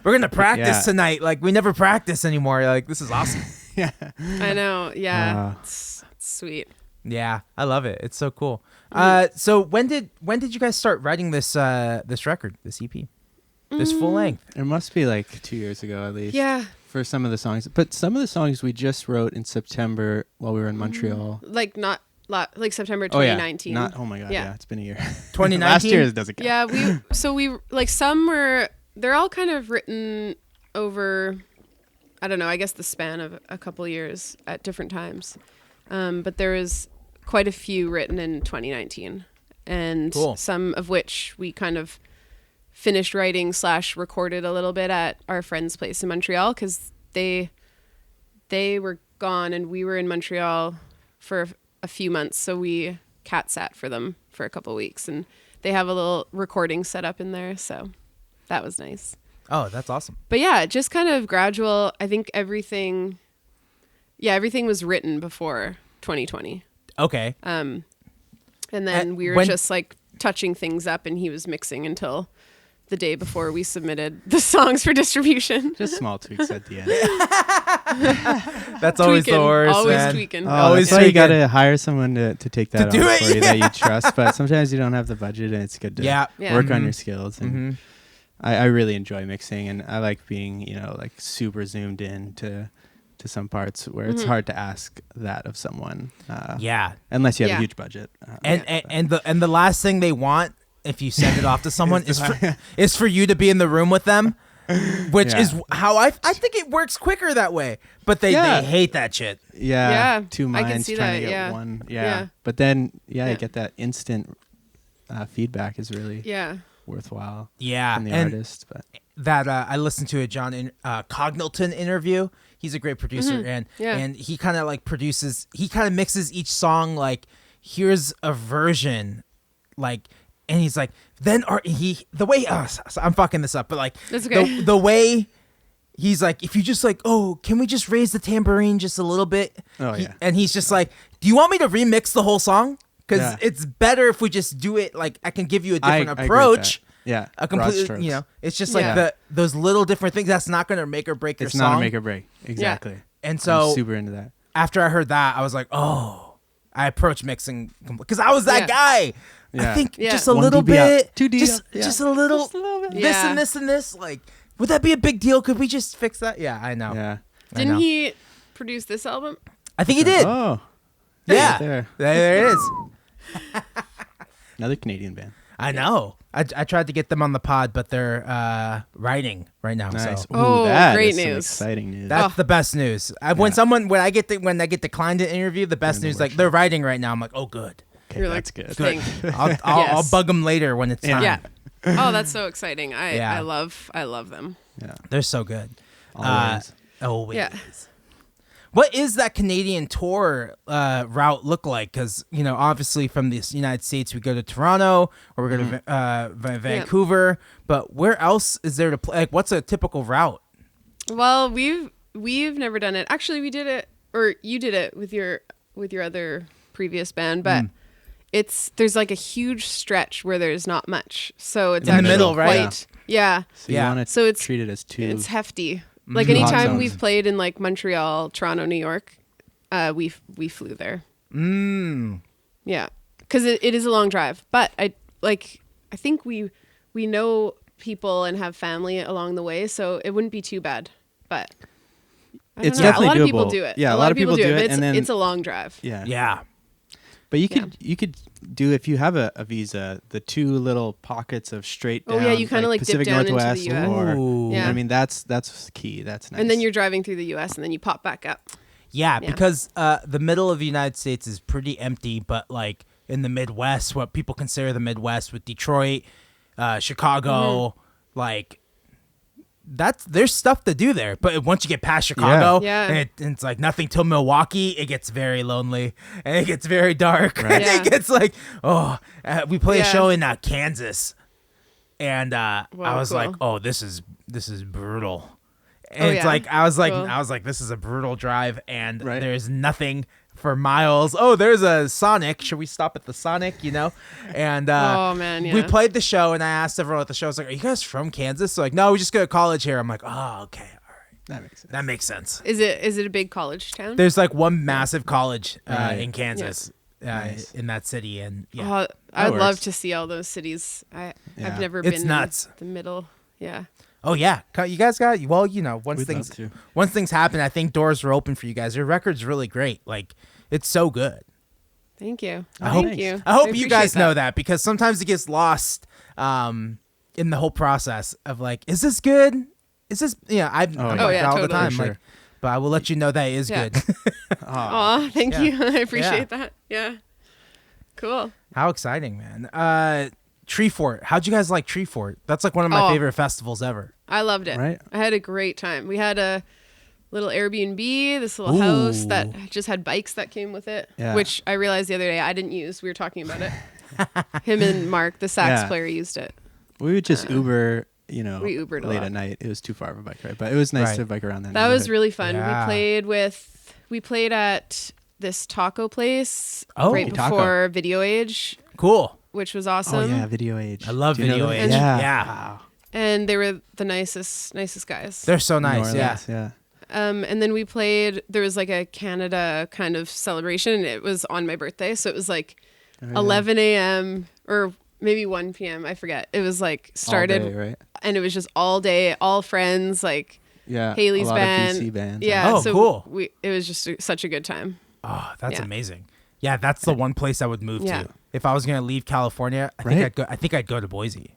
we're gonna practice Yeah. tonight. Like we never practice anymore. You're like, this is awesome. Yeah. I know. Yeah. Wow. It's sweet. Yeah, I love it. It's so cool. So when did you guys start writing this record, this EP, this full length? It must be like 2 years ago at least. Yeah. For some of the songs, but some of the songs we just wrote in September while we were in Montreal. Like like September Oh yeah, 2019. oh my god, Yeah. yeah, it's been a year. 2019? Last year doesn't count. Yeah, we like some they're all kind of written over, I don't know, I guess the span of a couple years at different times. But there is quite a few written in 2019, and Cool. some of which we kind of finished writing / recorded a little bit at our friend's place in Montreal, because they were gone and we were in Montreal for a few months, so we cat sat for them for a couple weeks, and they have a little recording set up in there, so that was nice. Oh, that's awesome. But yeah, just kind of gradual. I think everything was written before 2020. Okay. And then we were when- just like touching things up, and he was mixing until the day before we submitted the songs for distribution. Just small tweaks at the end. That's always the Tweaking, worst, always man. tweaking. Always that's why you tweaking. gotta hire someone to take that do on it, for you that yeah. you trust. But sometimes you don't have the budget, and it's good to Yeah. Yeah. work Mhm. on your skills. And I really enjoy mixing, and I like being like super zoomed in to some parts where it's hard to ask that of someone. Yeah. Unless you have Yeah. a huge budget. And the last thing they want if you send it off to someone is for you to be in the room with them which Yeah. is how I think it works quicker that way. But they hate that shit. Yeah. Yeah, Two I can minds see trying that, to get yeah. one. Yeah. But then, Yeah. you get that instant feedback is really Yeah. worthwhile Yeah, from the and artist. But that I listened to a John Cogneton interview. He's a great producer, and he kind of like produces. He kind of mixes each song like, here's a version, like, and he's like, then the way so I'm fucking this up, but like That's okay. the way he's like, if you just like, oh, can we just raise the tambourine just a little bit? Oh, yeah. And he's just like, do you want me to remix the whole song? Because Yeah. it's better if we just do it like I can give you a different I agree with approach. that. Yeah, A broad completely, strokes. it's just like Yeah. those little different things. That's not gonna make or break your It's song. not a make or break. Exactly. And I'm so super into that. after I heard that, I was like, oh, I approached mixing because I was that Yeah. guy. Yeah. I think Yeah. just a 1 little dB up, bit, 2 dB just up, yeah. just a little, Just a little bit. this Yeah. and this and this. Like, would that be a big deal? Could we just fix that? Yeah, I know. Yeah. I Didn't know. he produce this album? I think he did. Oh, yeah, right there. there it is. Another Canadian band. I know. I tried to get them on the pod, but they're writing right now. Nice. So Ooh, Oh, that great is some news. exciting news. that's Oh. the best news. When I get declined to interview, the best In the news like workshop. they're writing right now. I'm like, oh, good. Okay, You're like, that's good. Thank- I'll Yes. bug them later when it's time. Yeah. Oh, that's so exciting. Yeah. I love them. Yeah. They're so good. Always. Always. Yeah. What is that Canadian tour route look like? Because, obviously from the United States, we go to Toronto or we go to Vancouver. But where else is there to play? Like, what's a typical route? Well, we've never done it. Actually, we did it, or you did it with your other previous band, but there's like a huge stretch where there's not much. So it's In the actually middle, right? quite, yeah. So Yeah. you want to So it's- treat it as two. It's hefty. Like Two hot anytime zones. we've played in like Montreal, Toronto, New York, we flew there. Yeah, because it is a long drive. But I think we know people and have family along the way, so it wouldn't be too bad. But I It's don't know. definitely a lot of people doable. do it. Yeah, a lot of people do it, but and then- it's a long drive. yeah. Yeah. But you could do, if you have a visa, the two little pockets of straight Oh, down. yeah, you kinda, like, dip Pacific down into the Northwest, US. or Ooh. Yeah. I mean that's key. That's nice. And then you're driving through the U.S. and then you pop back up. Yeah, Yeah. because the middle of the United States is pretty empty, but like in the Midwest, what people consider the Midwest with Detroit, Chicago, like there's stuff to do there. But once you get past Chicago, Yeah. and it's like nothing till Milwaukee, it gets very lonely and it gets very dark. Right. And Yeah. it gets like, we play a Yeah. show in Kansas, and I Wow, was cool. like, oh, this is brutal. And Oh, it's yeah? like I was like Cool. this is a brutal drive, and Right. there's nothing for miles. Oh, there's a Sonic. Should we stop at the Sonic? And Oh, man, we yeah. played the show, and I asked everyone at the show, I was like, "Are you guys from Kansas?" So like, no, we just go to college here. I'm like, oh, okay, all right, that makes sense. that makes sense. Is it a big college town? There's like one massive college Right. in Kansas, Nice. in that city, and yeah, Oh, I'd love works. to see all those cities. Yeah. I've never It's been nuts. in the middle. Yeah. oh yeah, you guys got once We'd love things to. once things happen, I think doors are open for you guys. Your record's really great. Like, it's so good. Thank you. I hope- Thank you. I hope you appreciate guys know that, because sometimes it gets lost in the whole process of like, is this good? Is this I'm yeah. like Oh, that yeah, all the totally. time. For Like, sure. but I will let you know that it is Yeah. good. Aw, thank Yeah. you. I appreciate that. Yeah. Cool. How exciting, man. Treefort. How'd you guys like Treefort? That's like one of my Oh. favorite festivals ever. I loved it. Right. I had a great time. We had a little Airbnb, this little house Ooh. that just had bikes that came with it, Yeah. which I realized the other day I didn't use. We were talking about it. Him and Mark, the sax Yeah. player, used it. We would just Uber, we Ubered a late lot. at night. It was too far of a bike ride, but it was nice Right. to bike around that. That was neighborhood. really fun. Yeah. We played at this taco place Oh. right Taco. before Video Age, Cool. which was Oh awesome. yeah, Video Age. I love Do you know Video them? Age. Yeah. Yeah. Wow. And they were the nicest guys. They're so New nice. Yeah. Orleans, yeah. And then we played, there was like a Canada kind of celebration, and it was on my birthday. So it was like Oh, yeah. 11 a.m. or maybe 1 p.m. I forget. It was like started, All day, right? and it was just all day, all friends, like Yeah. Haley's a lot band. Of BC bands. Yeah. Oh, so cool. it was just such a good time. Oh, that's Yeah. amazing. Yeah, that's the one place I would move Yeah. to. If I was gonna leave California, I Right? think I'd go to Boise.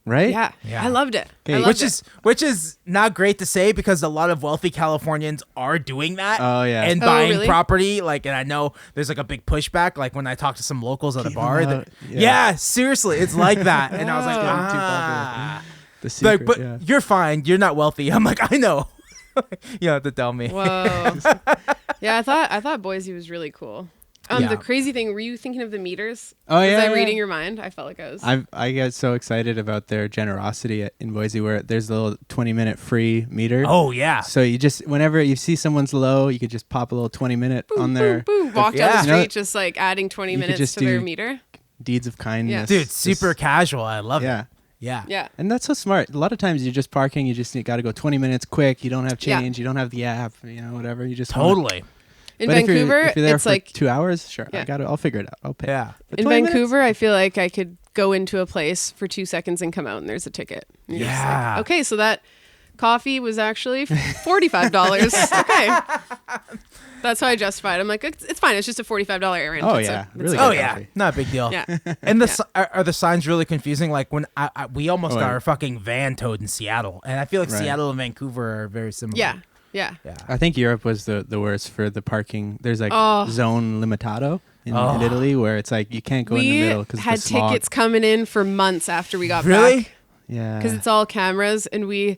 right? Yeah. Yeah. I loved it. Okay. I loved Which is not great to say because a lot of wealthy Californians are doing that. Oh, yeah. And Oh, buying really? property. Like, and I know there's like a big pushback. Like when I talk to some locals at a Keep bar. them that- out. Yeah. Yeah. Seriously, it's like that. And I was like, Oh. Getting too ah. The secret, Like, but yeah. you're fine. You're not wealthy. I'm like, I know. You don't have to tell me. Whoa. Yeah, I thought Boise was really cool. Yeah. The crazy thing, were you thinking of the meters? Oh, yeah, Was I yeah. reading your mind? I felt like I was. I get so excited about their generosity in Boise, where there's a little 20-minute free meter. Oh, yeah. So you just, whenever you see someone's low, you could just pop a little 20-minute on their Boom, walk down Yeah. the You know, street, just like adding 20 you could minutes just to their do- meter. deeds of kindness. Dude, Just- super casual. I love it. Yeah. Yeah. Yeah. And that's so smart. A lot of times you're just parking, you got to go 20 minutes quick. You don't have Yeah. change. You don't have the app, whatever. You just wanna- Totally. In But Vancouver, if you're there it's for like 2 hours, sure, Yeah. I'll figure it out. I'll pay. Yeah. But in 20 minutes? Vancouver, I feel like I could go into a place for 2 seconds and come out and there's a ticket. And you're just like, Yeah. okay, so that coffee was actually $45. Okay. That's how I justified. I'm like, it's fine. It's just a $45 errand. Oh, It's yeah. it's Really Oh good yeah, coffee. not a big deal. Yeah. And are the signs really confusing? Like when we almost Oh, got yeah. our fucking van towed in Seattle, and I feel like Right. Seattle and Vancouver are very similar. Yeah. Yeah. Yeah. I think Europe was the worst for the parking. There's like Oh. zone limitato in Oh. Italy where it's like you can't go in the We middle because had the smog. tickets coming in for months after we got Really? back. Yeah. Because it's all cameras and we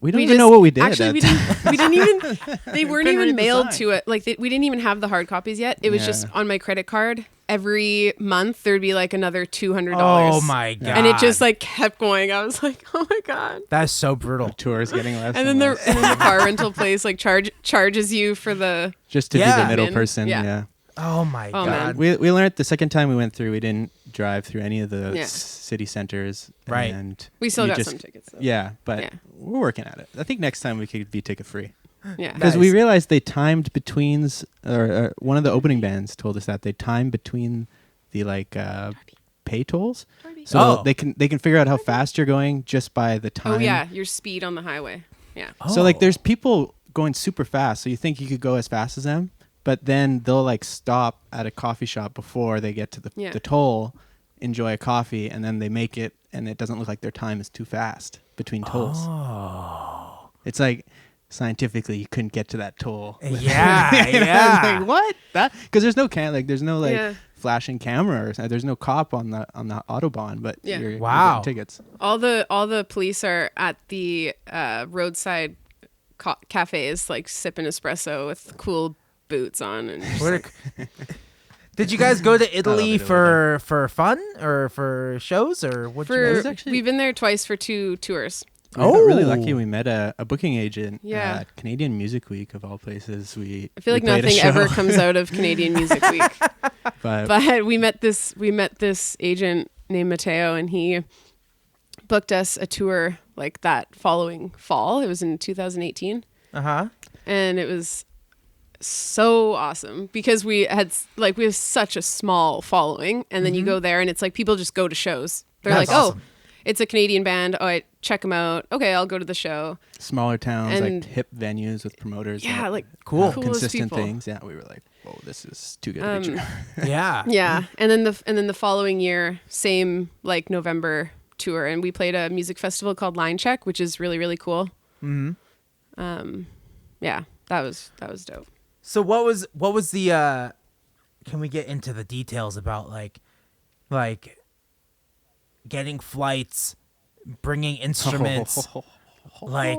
we don't we even just, know what we did. Actually, that we didn't even. They weren't couldn't read even the mailed sign. to it. Like we didn't even have the hard copies yet. It was just Yeah. on my credit card. Every month there'd be like another $200. Oh my god. And it just like kept going. I was like, oh my god. that's so brutal. tours getting less. And then the car rental place like charges you for the. just to be Yeah. the middle Min. person. Yeah. Yeah. Oh my Oh, god. man. We learned the second time we went through, we didn't drive through any of the Yeah. city centers. Right. And We still you got just- some tickets. Though. Yeah, but Yeah. we're working at it. I think next time we could be ticket free. Yeah. Because we Nice. realized they timed betweens, or one of the opening bands told us that they timed between the pay tolls, so Oh. they can figure out how fast you're going just by the time. Oh yeah, your speed on the highway. Yeah. So like, Oh. there's people going super fast, so you think you could go as fast as them, but then they'll like stop at a coffee shop before they get to Yeah. the toll, enjoy a coffee, and then they make it, and it doesn't look like their time is too fast between tolls. Oh. It's like scientifically you couldn't get to that toll. Yeah, yeah. Like, what? That because there's no there's no Yeah. flashing camera, or there's no cop on the autobahn, but Yeah. you're Wow. getting tickets. All the police are at the roadside cafes, like sipping espresso with cool boots on, and just What like, Did you guys go to Italy Italy, for fun or for shows or what? for actually- we've been there twice for 2 tours. We got really Oh. lucky. We met a booking agent Yeah. at Canadian Music Week of all places. I feel like we played a nothing ever show, comes out of Canadian Music Week. But we met this agent named Matteo, and he booked us a tour like that following fall. It was in 2018, and it was so awesome because we have such a small following, and then you go there and it's like people just go to shows. They're That's like, awesome. oh, it's a Canadian band. Oh, I check them out. Okay, I'll go to the show. smaller towns, And- like hip venues with promoters. Yeah, that like Cool. have coolest consistent people. things. Yeah, we were like, whoa, this is too good to be true. Yeah. Yeah, and then the following year, same like November tour, and we played a music festival called Line Check, which is really really cool. Yeah, that was dope. So what was the can we get into the details about like getting flights, bringing instruments, like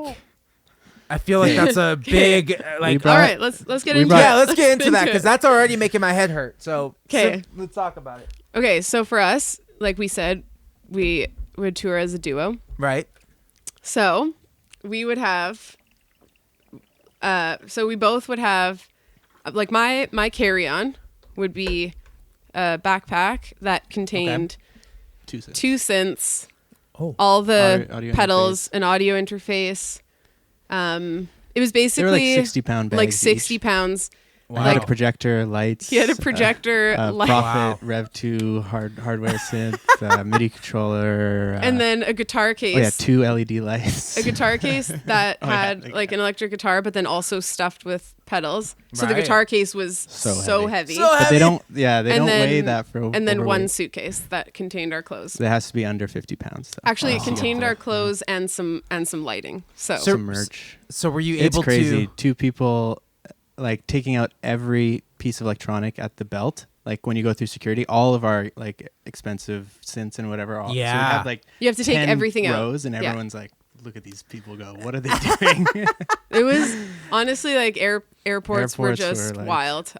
I feel like that's a big like brought- All right, let's get we into brought- it. yeah, let's get into that it. because that's already making my head hurt. So 'Kay. let's talk about it. Okay, so for us, like we said, we would tour as a duo. Right. So we would have, so we both would have, like my carry-on would be a backpack that contained 2 cents. 2 synths, Oh. all the Audio pedals, an audio interface. It was They were like basically 60-pound bags. like each. 60 pounds. I had a projector, lights. He had a projector, light, Prophet, Rev 2, hardware synth, MIDI controller. and then a guitar case. Oh yeah, 2 LED lights. A guitar case that had yeah, like an electric guitar, but then also stuffed with pedals. So the Right. guitar case was so heavy. But they don't. Yeah, they And don't then- weigh that for. And then one overweight. suitcase that contained our clothes. It has to be under 50 pounds. Though. Actually, it Oh. contained our clothes and some lighting. So, So- Some merch. So were you It's able crazy. to? 2 people, like taking out every piece of electronic at the belt. Like when you go through security, all of our like expensive synths and whatever. So we Yeah. have like you have to take 10 everything out. rows, and Yeah. everyone's like, "Look at these people go! What are they doing?" It was honestly like airports were Airports just were, like- wild.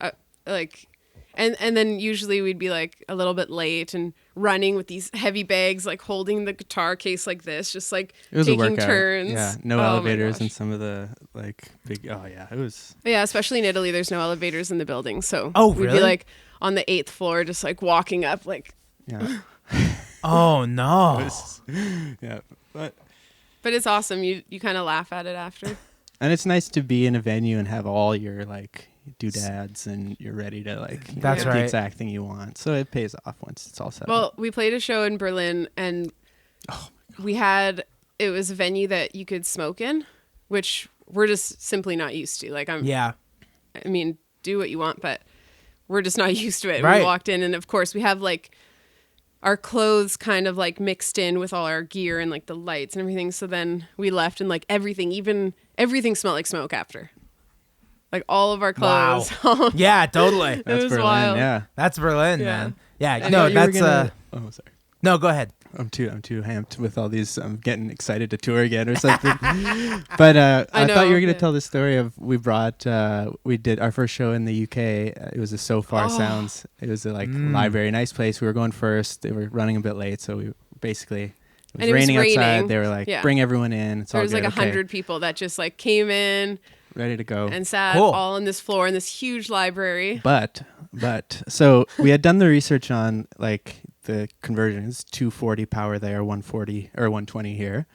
And then usually we'd be like a little bit late and running with these heavy bags, like holding the guitar case like this, just like It was a taking workout. turns. Yeah, no Oh my elevators gosh. and some of the like big. Oh yeah, it was. Yeah, especially in Italy, there's no elevators in the building, so Oh, we'd really? be like on the 8th floor, just like walking up, like. Yeah, Oh no! it was, yeah, but But it's awesome. You kind of laugh at it after. and it's nice to be in a venue and have all your like doodads and you're ready to like That's get right. the exact thing you want. So it pays off once it's all set up. Well, we played a show in Berlin, and it was a venue that you could smoke in, which we're just simply not used to. Like Yeah. I mean, do what you want, but we're just not used to it. Right. We walked in, and of course, we have like our clothes kind of like mixed in with all our gear and like the lights and everything. So then we left, and like everything smelled like smoke after. Like all of our Wow. clothes. Yeah, totally. That's was Berlin, wild. yeah. That's Berlin, Yeah. man. Yeah, I no, know you were that's Oh, sorry. no. Go ahead. I'm too hamped with all these. I'm getting excited to tour again or something. But I know, thought you were gonna yeah. tell the story of we did our first show in the UK. It was a So Far Sounds. It was a library, nice place. We were going first. They were running a bit late, so we basically it was And it was raining outside. raining. They were like, Yeah. bring everyone in. It's There all was good. like okay. 100 people that just like came in ready to go. and sat Cool. all on this floor in this huge library. But so we had done the research on like the conversions, 240 power there, 140 or 120 here.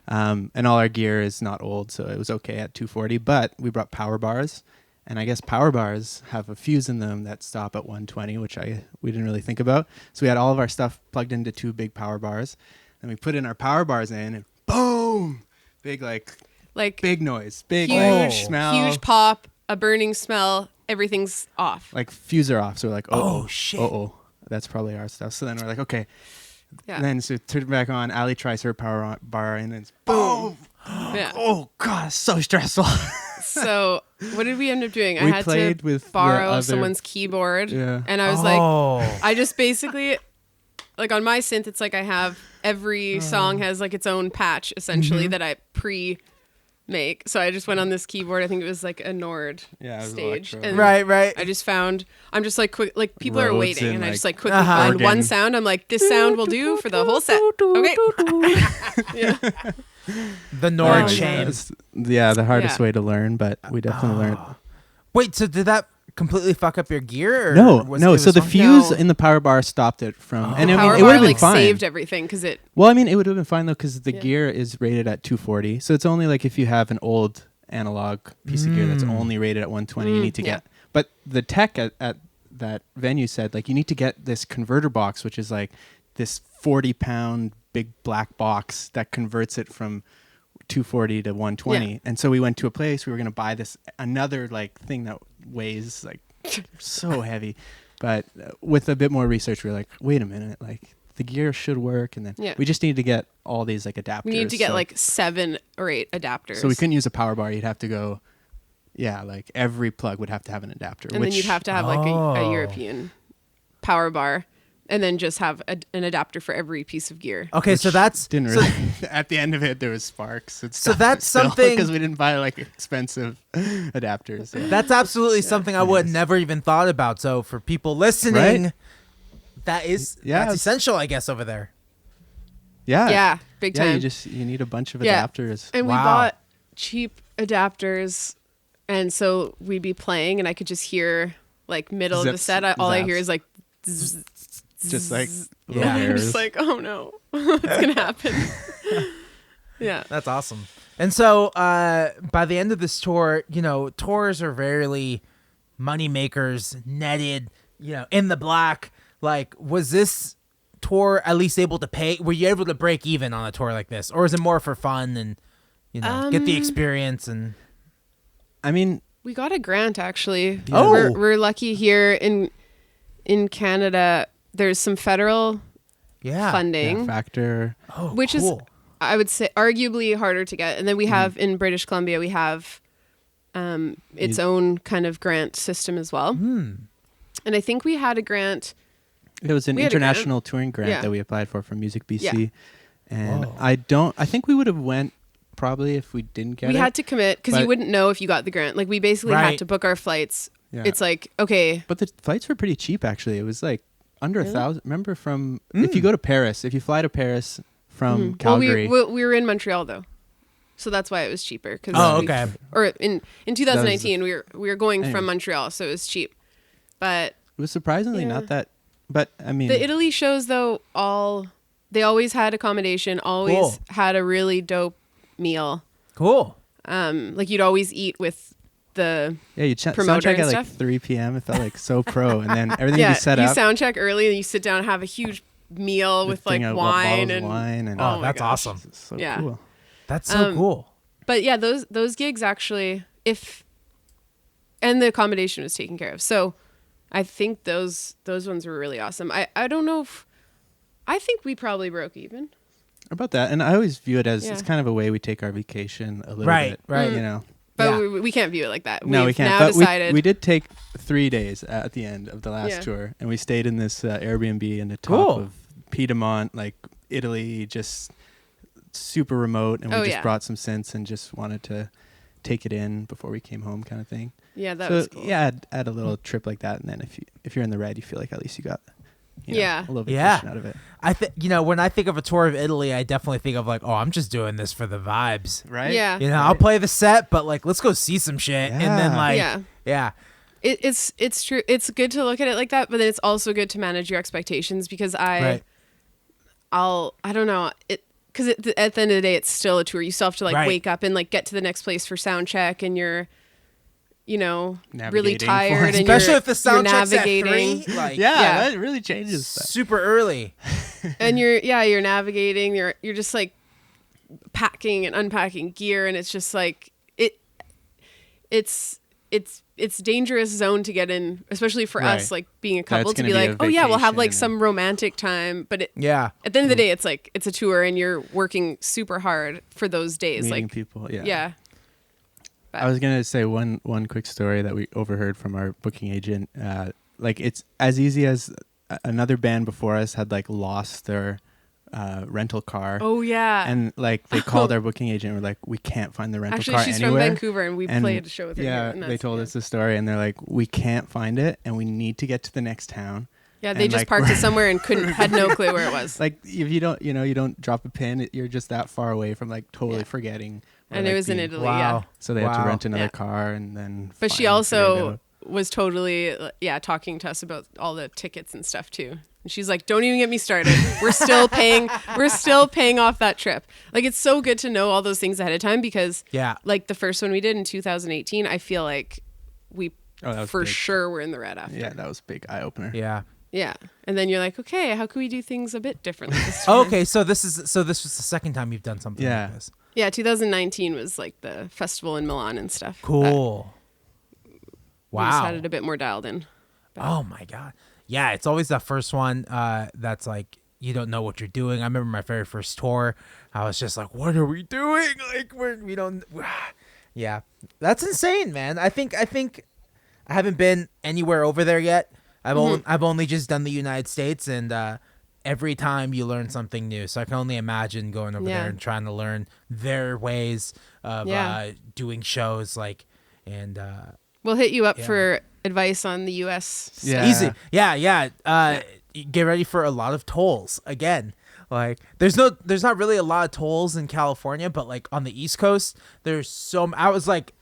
And all our gear is not old, so it was okay at 240, but we brought power bars, and I guess power bars have a fuse in them that stop at 120, which we didn't really think about. So we had all of our stuff plugged into 2 big power bars, and we put in our power bars in, and boom, big big noise, big Huge, smell, huge pop, a burning smell. Everything's off. like fuse are off. So we're like, Oh, shit. that's probably our stuff. So then we're like, okay. Yeah. And then so turn it back on. Ali tries her power bar, and then it's boom. Yeah. Oh god, it's so stressful. So what did we end up doing? I We had played to with the borrow other- someone's keyboard, Yeah. and I was Oh. like, I just basically, like on my synth, it's like I have every song has like its own patch essentially that I pre-make. So I just went on this keyboard. I think it was like a Nord Yeah, it was stage, electro. and Right. I just found. I'm just like quick, like people are Rhodes waiting, and, and I like, just like quickly Uh-huh. find organ. one sound. I'm like, this sound will do for the whole set. Okay. Yeah. The Nord Oh, chain. It's- yeah, the hardest Yeah. way to learn, but we definitely learned. Wait, so did that completely fuck up your gear? Or No. was So it the fine? fuse No. in the power bar stopped it from, and I mean, Power it would bar have been like fine. saved everything because it. Well, I mean, it would have been fine though, because the Yeah. gear is rated at 240. So it's only like if you have an old analog piece of gear that's only rated at 120, you need to yeah. get. But the tech at that venue said like you need to get this converter box, which is like this 40-pound big black box that converts it from 240 to 120. Yeah. And so we went to a place. We were going to buy this another like thing that weighs like so heavy. But with a bit more research, we were like, wait a minute, like the gear should work. And then Yeah. we just need to get all these like adapters. We need to get So- like 7 or 8 adapters. so we couldn't use a power bar. You'd have to go, like every plug would have to have an adapter. and then you'd have to have like a European power bar, and then just have an adapter for every piece of gear. Okay, so that's didn't so- really. At the end of it, there was sparks. And So stuff that's still, something- because we didn't buy like expensive adapters. Yeah. That's absolutely something I would Yes. never even thought about. So for people listening, Right? that's Yeah. essential, I guess, over there. Yeah, Yeah, big Yeah, time. you need a bunch of Yeah. adapters. And we Wow. bought cheap adapters, and so we'd be playing, and I could just hear like middle of the Zips, set. All I zaps. hear is like, zzz, Just like zzz. little Yeah. I'm hairs. just like, oh no, what's gonna happen? Yeah. That's awesome. And so by the end of this tour, tours are rarely money makers, netted, in the black. Like, was this tour at least able to pay? Were you able to break even on a tour like this, or is it more for fun and get the experience? And I mean, we got a grant actually. Oh. We're lucky here in Canada. There's some federal funding, factor. which is, I would say, arguably harder to get. And then we have in British Columbia, we have its own kind of grant system as well. And I think we had a grant. It was an international touring grant that we applied for from Music BC. And I think we would have went probably if we didn't get it. We had to commit because you wouldn't know if you got the grant. Like we basically had to book our flights. Yeah. It's like, okay. But the flights were pretty cheap actually. It was like under $1,000. Remember if you go to Paris, if you fly to Paris from Calgary. Well, we were in Montreal though. So that's why it was cheaper. Okay. Or in 2019, we were going from Montreal, so it was cheap. But it was surprisingly not that. But I mean, the Italy shows though, they always had accommodation, always had a really dope meal. Cool. Like you'd always eat with the you sound check at like 3 p.m. It felt like so pro, and then everything would be set up. You sound check early, and you sit down and have a huge meal with like wine and that's awesome. It's so cool. That's so cool. But yeah, those gigs actually, and the accommodation was taken care of. So I think those ones were really awesome. I don't know I think we probably broke even. About that. And I always view it as it's kind of a way we take our vacation a little bit. Right. But we can't view it like that. No, we can't. Now but decided. We did take 3 days at the end of the last tour, and we stayed in this Airbnb in the top of Piedmont, like Italy, just super remote, and we just brought some synths and just wanted to take it in before we came home, kind of thing. Yeah, that was cool. Yeah, add a little trip like that, and then if you're in the red, you feel like at least you got a little vacation out of it. I think when I think of a tour of Italy, I definitely think of like, I'm just doing this for the vibes, right? Yeah, I'll play the set, but like, let's go see some shit, and then like, It's true. It's good to look at it like that, but then it's also good to manage your expectations because I don't know it. Because at the end of the day, it's still a tour. You still have to like wake up and like get to the next place for sound check, and you're, really tired, and especially if the sound check's at navigating. 3. Like, that really changes stuff. Super early. And you're navigating. You're just like packing and unpacking gear, and it's just like it's dangerous zone to get in, especially for us, like being a couple, to be like, we'll have like some romantic time. But at the end of the day, it's like, it's a tour and you're working super hard for those days. Meeting like people. Yeah. I was going to say one quick story that we overheard from our booking agent. Like it's as easy as another band before us had like lost their rental car. Oh yeah. And like they called our booking agent and were like, we can't find the rental car she's anywhere. from Vancouver and we played a show with her. Yeah, they told us the story and they're like, we can't find it and we need to get to the next town. Yeah, they just parked it somewhere and had no clue where it was. Like if you don't, you don't drop a pin, you're just that far away from like totally forgetting. And it was in Italy. Wow. Yeah. So they had to rent another car and then. But she also was totally talking to us about all the tickets and stuff too. And she's like, don't even get me started. We're still paying off that trip. Like, it's so good to know all those things ahead of time because like the first one we did in 2018, I feel like we for sure were in the red after. Yeah, that was a big eye opener. Yeah. Yeah. And then you're like, okay, how can we do things a bit differently this time? Okay, so this was the second time you've done something like this. Yeah, 2019 was like the festival in Milan and stuff. Cool. Wow. We just had it a bit more dialed in. But. Oh my God. Yeah, it's always that first one that's like, you don't know what you're doing. I remember my very first tour. I was just like, what are we doing? Like, we don't. Yeah, that's insane, man. I think I haven't been anywhere over there yet. I've only just done the United States, and every time you learn something new. So I can only imagine going over there and trying to learn their ways of doing shows. We'll hit you up for advice on the U.S. Yeah. Easy. Yeah. Get ready for a lot of tolls again. Like there's not really a lot of tolls in California, but like on the East Coast, there's so. I was like,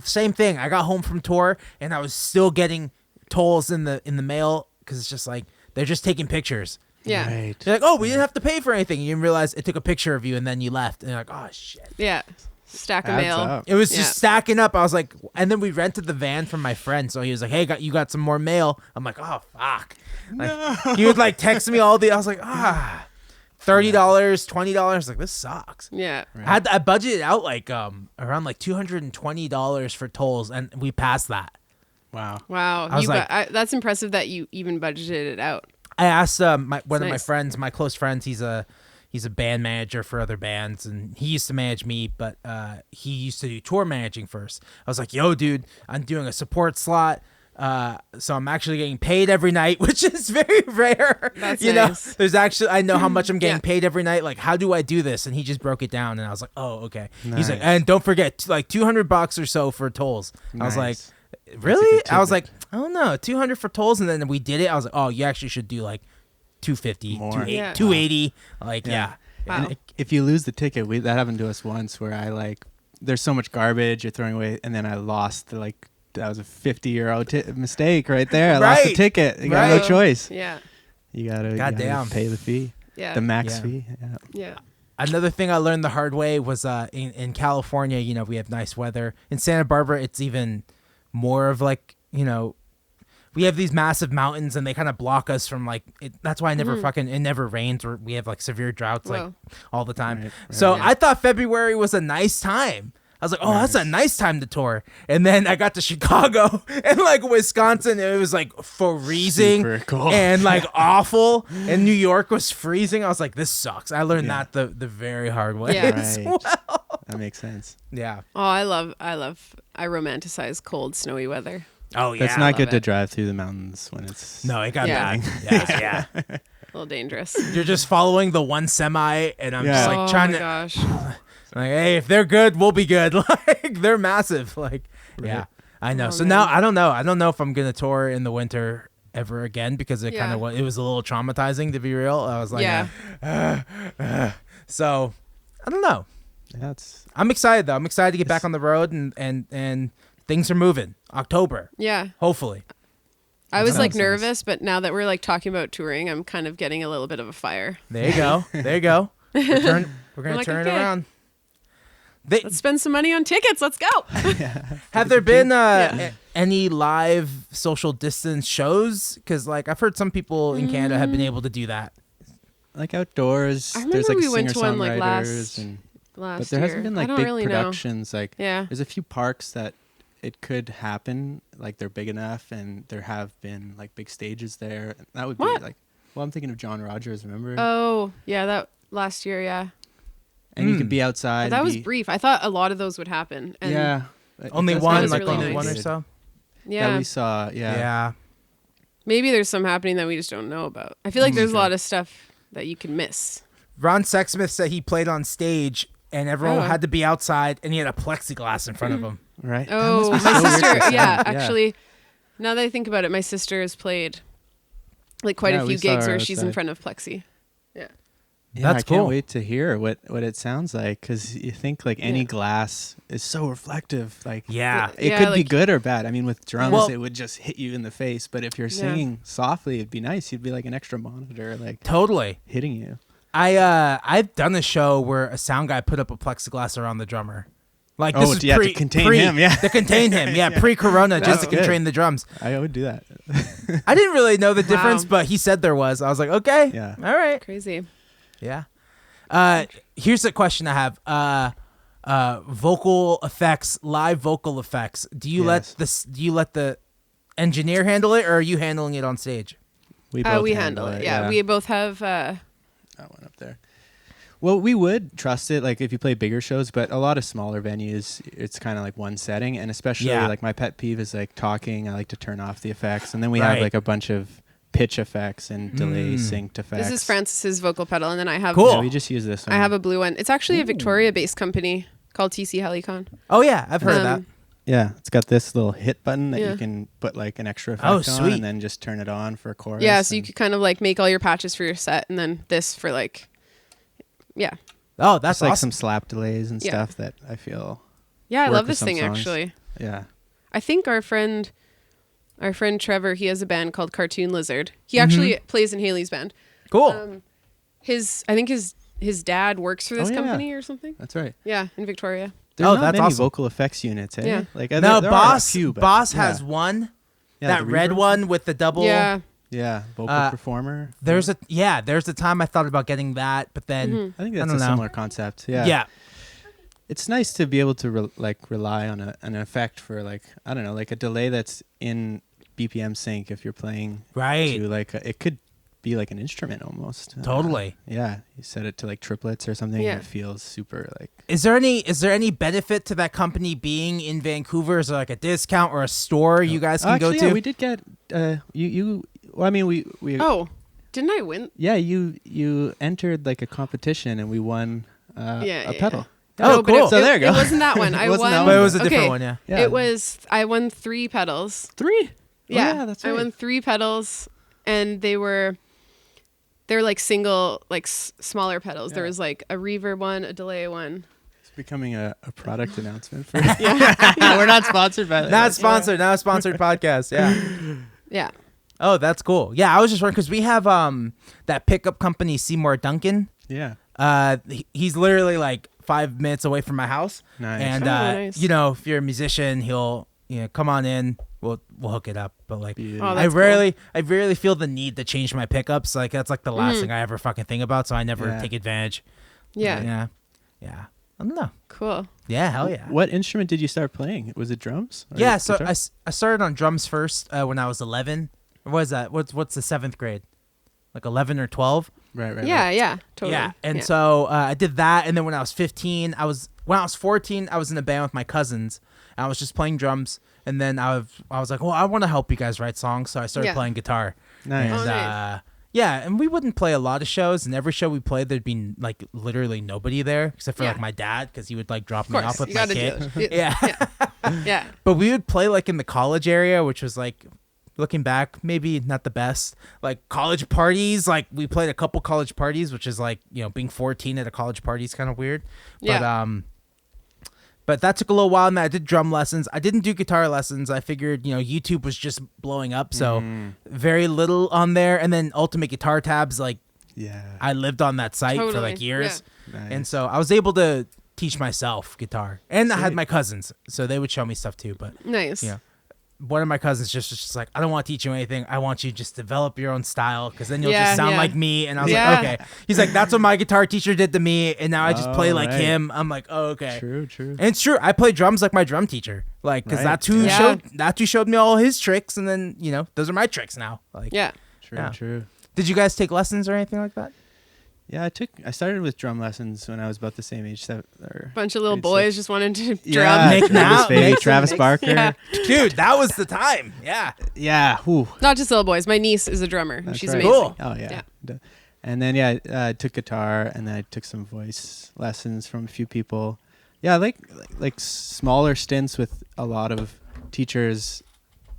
same thing. I got home from tour and I was still getting tolls in the mail because it's just like they're just taking pictures. Yeah. Right. They're like, oh, we didn't have to pay for anything. You didn't realize it took a picture of you and then you left. And you're like, oh shit. Yeah. stack of Adds mail. up. It was Yeah. just stacking up. I was like, and then we rented the van from my friend. So he was like, hey, you got some more mail? I'm like, oh, fuck. Like, he would like text me all the, I was like, $30, $20. Like, this sucks. Yeah. Right. I budgeted out like around like $220 for tolls, and we passed that. Wow. Wow. I was like- That's impressive that you even budgeted it out. I asked one of my nice. friends, my close friends. He's a band manager for other bands, and he used to manage me, but he used to do tour managing first. I was like, yo, dude, I'm doing a support slot. So I'm actually getting paid every night, which is very rare. That's you nice. know, there's actually, I know how much I'm getting Yeah. paid every night. Like, how do I do this? And he just broke it down, and I was like, oh, okay. He's like, Nice. and don't forget, like $200 or so for tolls. I was like, Nice. really? good I was tidbit. like, I don't know, 200 for tolls, and then we did it. I was like, oh, you actually should do like 250, More. 280, Yeah. 280. Like, yeah. Wow. And if you lose the ticket, that happened to us once where I like, there's so much garbage you're throwing away, and then I lost that was a 50-euro mistake right there. I lost the Right. ticket. You got no Right. choice. Yeah. You gotta Goddamn. pay the fee, Yeah. the max Yeah. fee. Yeah. Yeah. Another thing I learned the hard way was in California, you know, we have nice weather. In Santa Barbara, it's even more of like, you know, we have these massive mountains and they kind of block us from like, that's why I never it never rains, or we have like severe droughts like Whoa. all the time. Right, So right. I thought February was a nice time. I was like, oh, that's a nice time to tour. And then I got to Chicago and like Wisconsin, it was like freezing Super cold. and like awful. And New York was freezing. I was like, this sucks. I learned Yeah. that the very hard way. Yeah. as Right. well. That makes sense. Yeah. Oh, I romanticize cold, snowy weather. Oh, yeah. That's not good love to it. drive through the mountains when it's No, it got Yeah. bad. Yeah, yeah. A little dangerous. You're just following the one semi, and I'm just Yeah. like trying my to, gosh. like, hey, if they're good, we'll be good. Like, they're massive. Like, yeah, I know. Oh, So man. now I don't know. I don't know if I'm gonna tour in the winter ever again because it kind Yeah. of it was a little traumatizing, to be real. I was like, Yeah. so I don't know. Yeah, it's I'm excited though. I'm excited to get back on the road, and things are moving. October, Yeah. hopefully. I was like sounds nice. nervous, but now that we're like talking about touring, I'm kind of getting a little bit of a fire. There you go. There you go. We're gonna I'm like, turn it okay. around. Let's spend some money on tickets. Let's go. Have there been Yeah. any live social distance shows? Because like I've heard some people in Canada have been able to do that. like outdoors. I There's remember like we went to one, like, singer-songwriters and Last but there year. hasn't been I like don't big really productions. Like Yeah. there's a few parks that it could happen. Like they're big enough, and there have been like big stages there. That would What? be like. Well, I'm thinking of John Rogers. Remember? Oh, yeah. That last year. Yeah. and you could be outside. But that and was be- brief. I thought a lot of those would happen. And Yeah. It Only does one, was like really only nice. one or so. Yeah. That we saw. Yeah. Yeah. Maybe there's some happening that we just don't know about. I feel like there's a lot of stuff that you can miss. Ron Sexsmith said he played on stage and everyone Oh. had to be outside and he had a plexiglass in front of him. Right. That Oh, must be my so weird sister. for Yeah, someone. actually, now that I think about it, my sister has played like quite Yeah, a we few saw gigs her where she's in outside. front of plexi. Yeah. Yeah, That's I can't cool. wait to hear what it sounds like, because you think like any Yeah. glass is so reflective. Like Yeah. it Yeah, could be like- good or bad. I mean, with drums, Well- it would just hit you in the face. But if you're Yeah. singing softly, it'd be nice. You'd be like an extra monitor, like Totally. hitting you. I've done a show where a sound guy put up a plexiglass around the drummer. Like this Oh, is yeah, to pre, contain pre- him, yeah. to contain him, yeah, pre-corona, just That's to good. contain the drums. I would do that. I didn't really know the difference, Wow. but he said there was. I was like, okay, Yeah. all right, Crazy. yeah. Here's a question I have. Vocal effects, live vocal effects. Do you Yes. do you let the engineer handle it, or are you handling it on stage? We both We handle it. Yeah. We both have. that one up there. Well, we would trust it, like if you play bigger shows, but a lot of smaller venues, it's kind of like one setting, and especially Yeah. like my pet peeve is like talking. I like to turn off the effects, and then we Right. have like a bunch of pitch effects and delay synced effects. This is Francis's vocal pedal, and then I have. Cool. Yeah, we just use this one. I have a blue one. It's actually a Victoria-based company called TC Helicon. Oh yeah, I've heard of that. Yeah, it's got this little hit button that Yeah. you can put like an extra effect Oh, on, sweet. and then just turn it on for a chorus. Yeah, so you and- could kind of like make all your patches for your set, and then this for like. Yeah. Oh, that's That's like awesome. some slap delays and Yeah. stuff that I feel. Yeah, I Work love with this some thing songs. actually. Yeah. I think our friend Trevor, he has a band called Cartoon Lizard. He actually plays in Haley's band. Cool. I think his dad works for this Oh, yeah. company or something. That's right. Yeah, in Victoria. There's Oh, not that's many awesome. vocal effects units, eh? Yeah. Like No, there are a Boss few, but Boss yeah. has one. Yeah, That the red reverb. one with the double. Yeah. Yeah, vocal performer. There's a time I thought about getting that, but then I think I that's don't a know. similar concept. Yeah. yeah. It's nice to be able to rely on an effect for like, I don't know, like a delay that's in BPM sync if you're playing Right. to like it could be like an instrument almost. Totally. Yeah, you set it to like triplets or something. Yeah. And it feels super like. Is there any benefit to that company being in Vancouver? Is there like a discount or a store you guys can Actually, go to? yeah, we did get you. Well, I mean, we. Oh, didn't I win? Yeah, you entered like a competition and we won a pedal. Oh, No, but cool. So there you go. It wasn't that one. I It wasn't won. that one, but it was a different okay. one, yeah. Yeah. I won 3 pedals. 3. Yeah, yeah, that's right. I won 3 pedals, and they were like single, like smaller pedals. Yeah. There was like a reverb one, a delay one. It's becoming a product announcement for. Yeah, We're not sponsored by that. Not sponsored, not a sponsored podcast. Yeah. yeah. Oh, that's cool. Yeah, I was just wondering because we have that pickup company, Seymour Duncan. Yeah. He's literally like 5 minutes away from my house. Nice. And Oh, nice. you know, if you're a musician, he'll come on in. We'll hook it up. But like, Yeah. Oh, I that's rarely feel the need to change my pickups. Like that's like the last thing I ever fucking think about. So I never Yeah. take advantage. Yeah. Yeah. I don't know. Cool. Yeah, hell yeah. What instrument did you start playing? Was it drums? Or Yeah, so guitar? I started on drums first when I was 11. What is that? What's the 7th grade? Like 11 or 12? Right. Yeah, yeah, totally. Yeah, and so I did that, and then when I was 15, when I was 14, I was in a band with my cousins. And I was just playing drums, and then I was like, well, I want to help you guys write songs, so I started Yeah. playing guitar. Nice. And, Oh, nice. yeah, and we wouldn't play a lot of shows, and every show we played, there'd be like literally nobody there except for Yeah. like my dad, because he would like drop Of me course, off with you my gotta kid. do it. Yeah. Yeah. But we would play like in the college area, which was like, looking back, maybe not the best. Like college parties, like we played a couple college parties, which is like, being 14 at a college party is kind of weird. Yeah. But that took a little while, and I did drum lessons. I didn't do guitar lessons. I figured, YouTube was just blowing up, so very little on there. And then Ultimate Guitar Tabs, like Yeah. I lived on that site for Totally, like years. Nice. And so I was able to teach myself guitar. And I had Sweet. my cousins, so they would show me stuff too. But Nice. yeah. One of my cousins just like, I don't want to teach you anything. I want you to just develop your own style, because then you'll Yeah, just sound yeah. like me. And I was Yeah. like, okay. He's like, that's what my guitar teacher did to me, and now I just play Oh, like right. him. I'm like, oh, okay. True. And it's true. I play drums like my drum teacher, like, because Right. that's who showed me all his tricks, and then those are my tricks now. Like, Yeah. True. Did you guys take lessons or anything like that? Yeah, I started with drum lessons when I was about the same age. Bunch of little grade boys 6. just wanted to drum. Yeah, Nick Travis, now- baby, Nick- Travis Nick- Barker. Yeah. Dude, that was the time. Yeah. Yeah. Whew. Not just little boys. My niece is a drummer. That's She's right. amazing. Cool. Oh yeah. Yeah. And then I took guitar, and then I took some voice lessons from a few people. Yeah, like smaller stints with a lot of teachers.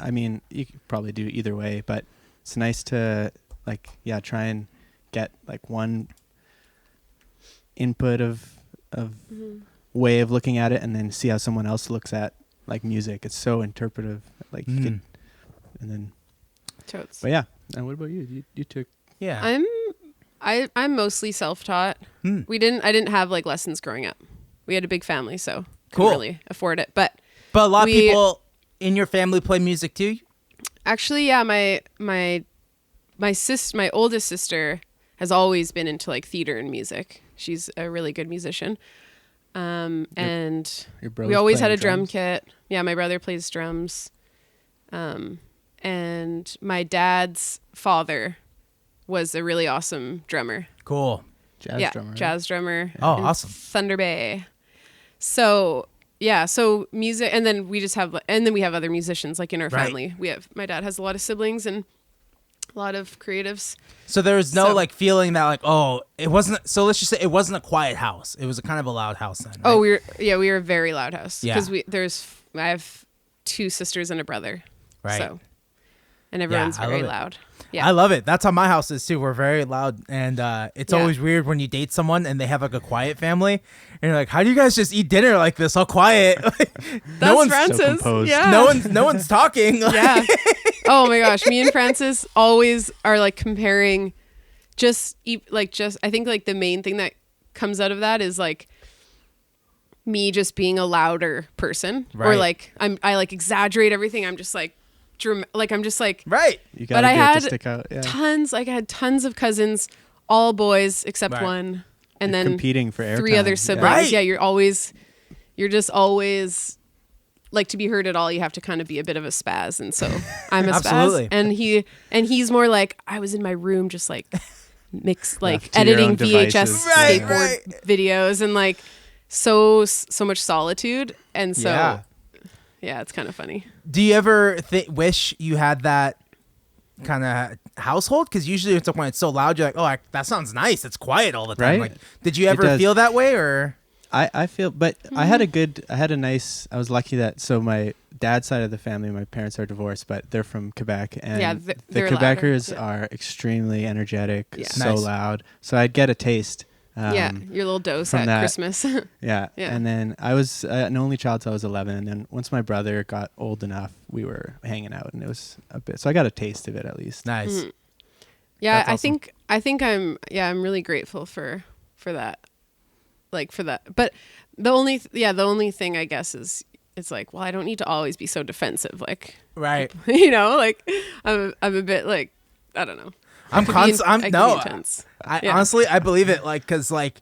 I mean, you could probably do either way, but it's nice to try and get like one input of way of looking at it, and then see how someone else looks at like music. It's so interpretive. Like you could, and then. Totes. But yeah. And what about you? You took. Yeah. I'm mostly self-taught. Hmm. I didn't have like lessons growing up. We had a big family, so Cool. couldn't really afford it. But But a lot of we- people in your family play music too. actually, yeah, my oldest sister has always been into like theater and music. She's a really good musician. And Your bro's we always had playing a drum drums? kit. Yeah, my brother plays drums. And my dad's father was a really awesome drummer. Cool. Jazz drummer. right? Jazz drummer. Oh, in awesome. Thunder Bay. So yeah, so music, and then we have other musicians like in our Right. family. My dad has a lot of siblings and a lot of creatives. So there was no So- like feeling that like, oh, it wasn't. So let's just say it wasn't a quiet house. It was a kind of a loud house then. Right? Oh, we were a very loud house Yeah. because I have 2 sisters and a brother. Right. So, and everyone's I very love it. loud. Yeah. I love it. That's how my house is too. We're very loud, and it's Yeah. always weird when you date someone and they have like a quiet family, and you're like, how do you guys just eat dinner like this, all quiet? That's one's Francis. so composed. Yeah. no one's talking. Yeah. Oh my gosh, me and Francis always are like comparing. I think like the main thing that comes out of that is like me just being a louder person, or Right. like I like exaggerate everything. I'm just like I'm just like Right. You But gotta I get it had to stick out. Yeah. I had tons of cousins, all boys except Right. one, and You're then competing for airtime. three other Yeah. siblings. Right. Yeah, you're just always like, to be heard at all, you have to kind of be a bit of a spaz, and so I'm a Absolutely. spaz, and he's more like, I was in my room just like Left like to your editing own devices. VHS Right, skateboard right. videos, and like so much solitude, and so Yeah. yeah, it's kind of funny. Do you ever wish you had that kind of household? Because usually it's when it's so loud, you're like, oh, that sounds nice. It's quiet all the time. Right? Like, did you It ever does. feel that way, or? I feel, but I had a nice, I was lucky that, so my dad's side of the family, my parents are divorced, but they're from Quebec, and Yeah, the they're louder. Quebecers Yeah. are extremely energetic, Yeah. so Nice. loud. So I'd get a taste. Yeah, your little dose from at that- Christmas. Yeah. Yeah. And then I was an only child till I was 11. And then once my brother got old enough, we were hanging out, and it was a bit. So I got a taste of it at least. Nice. Mhm. Yeah, That's awesome. I think I'm really grateful for that. Like for that. But the only thing I guess is it's like, well, I don't need to always be so defensive, like Right. you know, like I'm a bit like, I don't know. I I'm could be I can no. be intense. I Yeah. honestly, I believe it. Like, cause like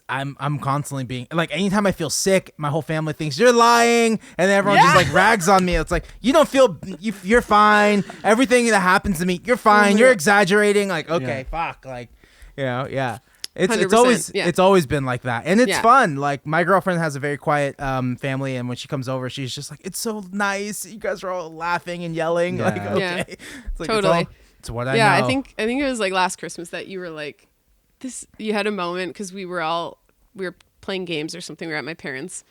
I'm constantly being like, anytime I feel sick, my whole family thinks you're lying, and then everyone just like rags on me. It's like, you don't feel, you're fine. Everything that happens to me, you're fine. You're exaggerating. Like, okay, fuck. Like, yeah. It's 100%, yeah. it's always been like that, and it's Yeah. fun. Like, my girlfriend has a very quiet family, and when she comes over, she's just like, it's so nice. You guys are all laughing and yelling. Yeah. Like, okay, Yeah. it's like, Totally. It's what I Yeah, know. I think it was like last Christmas that you were like, this. You had a moment because we were playing games or something. We were at my parents',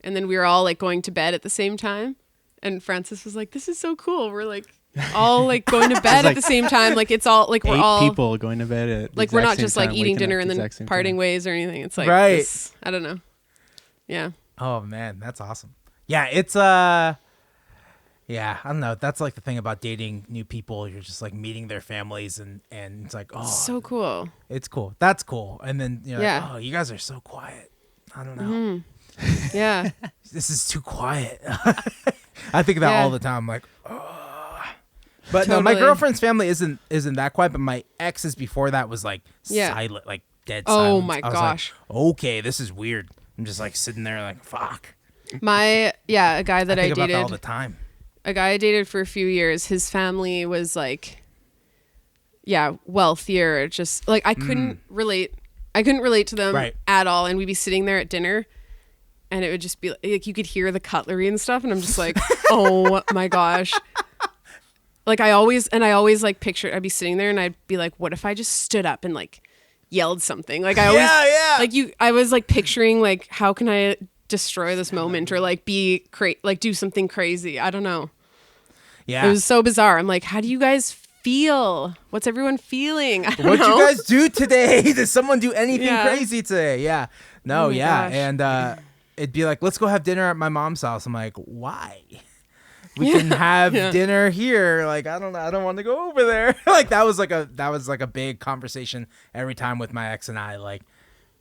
and then we were all like going to bed at the same time. And Francis was like, "This is so cool. We're like all like going to bed at like the same time. Like it's all like we're 8 all people going to bed at the like we're exact not same just like time, eating waking dinner up and the then exact same parting time. ways or anything. It's like Right. this, I don't know. Yeah. Oh man, that's awesome. Yeah, it's yeah, I don't know. That's like the thing about dating new people. You're just like meeting their families, and it's like, oh, So cool. it's cool. That's cool. And then you're like, Yeah. oh, you guys are so quiet. I don't know. Yeah. This is too quiet. I think of that Yeah. all the time. I'm like, oh. But no, my Totally. girlfriend's family isn't that quiet. But my ex's before that was like Yeah. silent, like dead. Oh silence. my I was gosh. Like, okay, this is weird. I'm just like sitting there, like, fuck. A guy that I I think about that dated. all the time. A guy I dated for a few years, his family was like, wealthier. Just like I couldn't relate to them Right. at all. And we'd be sitting there at dinner, and it would just be like you could hear the cutlery and stuff, and I'm just like, oh my gosh. Like I always like picture I'd be sitting there and I'd be like, what if I just stood up and like yelled something? Like I always Yeah. I was like picturing like how can I destroy this moment or like be like do something crazy. I don't know. Yeah. It was so bizarre. I'm like, how do you guys feel? What's everyone feeling? I don't What'd know. you guys do today? Did someone do anything Yeah. crazy today? Yeah. No, Oh my yeah. gosh. And it'd be like, let's go have dinner at my mom's house. I'm like, why? We can have dinner here. Like, I don't know. I don't want to go over there. Like that was like a big conversation every time with my ex and I. Like,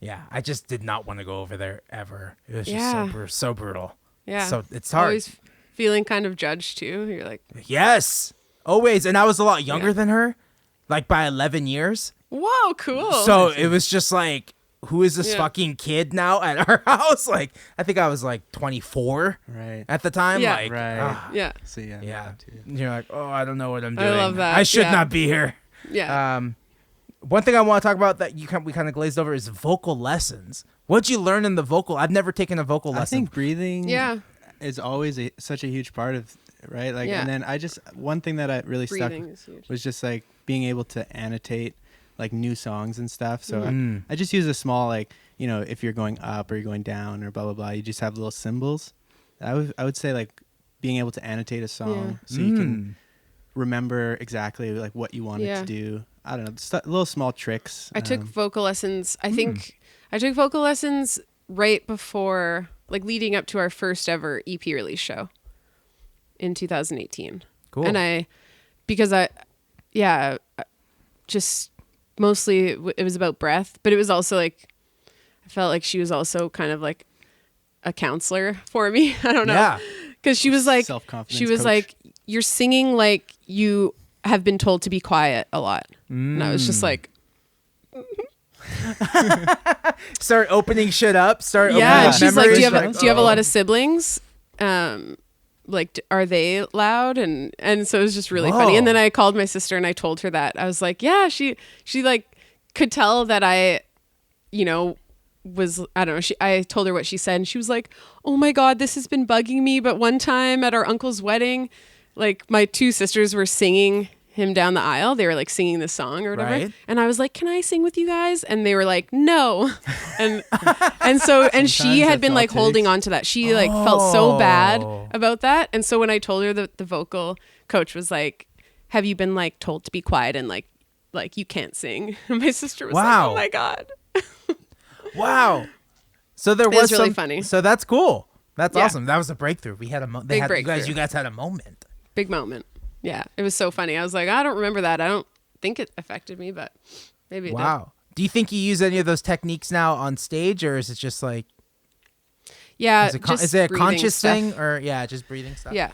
yeah, I just did not want to go over there ever. It was just Yeah. so brutal. Yeah. So it's hard. Always feeling kind of judged too. You're like, Yes. Always. And I was a lot younger Yeah. than her, like by 11 years. whoa, cool. So it was just like, who is this Yeah. fucking kid now at our house? Like, I think I was like 24 Right. at the time. Yeah. Like, Right. yeah. So yeah. yeah. that too. You're like, oh, I don't know what I'm I doing. love that. I should Yeah. not be here. Yeah. One thing I want to talk about that we kind of glazed over is vocal lessons. What'd you learn in the vocal? I've never taken a vocal I lesson. think breathing Yeah. is always such a huge part of, right? Like, Yeah. and then one thing that I really stuck Breathing is huge. was just like being able to annotate like new songs and stuff. So Mm. I just use a small, like, you know, if you're going up or you're going down or blah, blah, blah, you just have little symbols. I would say like being able to annotate a song so you can remember exactly like what you wanted Yeah. to do. I don't know, little small tricks. I took vocal lessons. I think I took vocal lessons right before, like leading up to our first ever EP release show in 2018. Cool. And because just mostly it was about breath, but it was also like, I felt like she was also kind of like a counselor for me. I don't know. Yeah. Because she was like, Self-confidence she was coach. like, you're singing like you have been told to be quiet a lot. And I was just like, Start opening shit up. Start yeah. opening And she's like, memories. do you have a lot oh. of siblings? Like, are they loud? And so it was just really funny. And then I called my sister and I told her that. I was like, yeah, she like could tell that I, you know, was, I don't know, I told her what she said and she was like, oh my God, this has been bugging me. But one time at our uncle's wedding, like my two sisters were singing him down the aisle. They were like singing the song or whatever. Right. And I was like, can I sing with you guys? And they were like, no. And she had been like holding on to that. She like felt so bad about that. And so when I told her that the vocal coach was like, have you been like told to be quiet and like you can't sing? And my sister was like, oh my God. Wow. So there It was was really some, funny. So that's cool. That's Yeah. awesome. That was a breakthrough. We had a Big breakthrough. you guys had a moment. Big moment. Yeah. It was so funny. I was like, I don't remember that. I don't think it affected me, but maybe it did. Do you think you use any of those techniques now on stage, or is it just like Yeah. is it a conscious stuff. thing, or just breathing stuff? Yeah.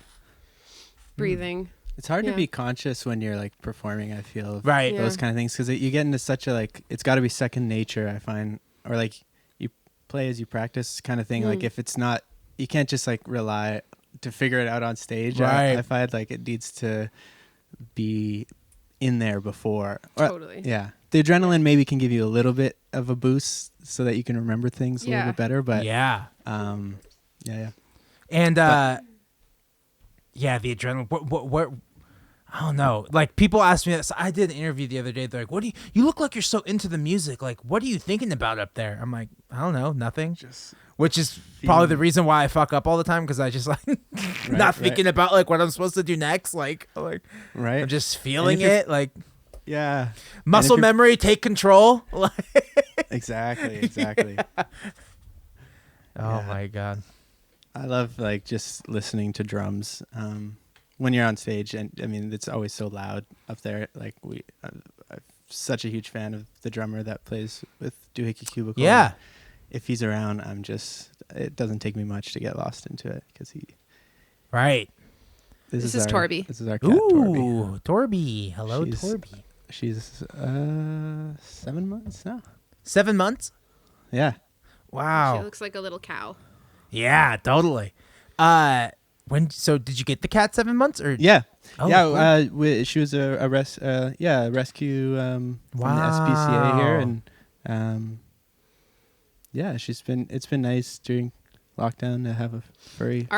Breathing. It's hard to Yeah. be conscious when you're like performing, I feel. Right. Yeah. Those kind of things. Because you get into such a like, it's got to be second nature, I find. Or like you play as you practice kind of thing. Like if it's not, you can't just like rely to figure it out on stage. Right. I find like it needs to be in there before. Or, Totally. Yeah. The adrenaline maybe can give you a little bit of a boost so that you can remember things a little bit better. But yeah. yeah. And the adrenaline. What? I don't know. Like people ask me this. I did an interview the other day. They're like, "What do you look like? You're so into the music. Like, what are you thinking about up there?" I'm like, "I don't know, nothing." Which is probably the reason why I fuck up all the time, because I just like not thinking about like what I'm supposed to do next. Like Right. I'm just feeling it. Like Yeah. muscle memory, take control. Exactly. Oh my God. I love like just listening to drums when you're on stage, and I mean it's always so loud up there. Like I'm such a huge fan of the drummer that plays with Doohickey Cubicle. Yeah. If he's around, it doesn't take me much to get lost into it because he. Right. This is Torby. This is our cat, Torby. Ooh, Torby. Hello, She's- Torby. She's 7 months now. 7 months. Yeah. Wow. She looks like a little cow. Yeah, totally. So did you get the cat 7 months or? Yeah. Oh, yeah. cool. She was a rescue from the SPCA here, and yeah, it's been nice during lockdown to have a furry.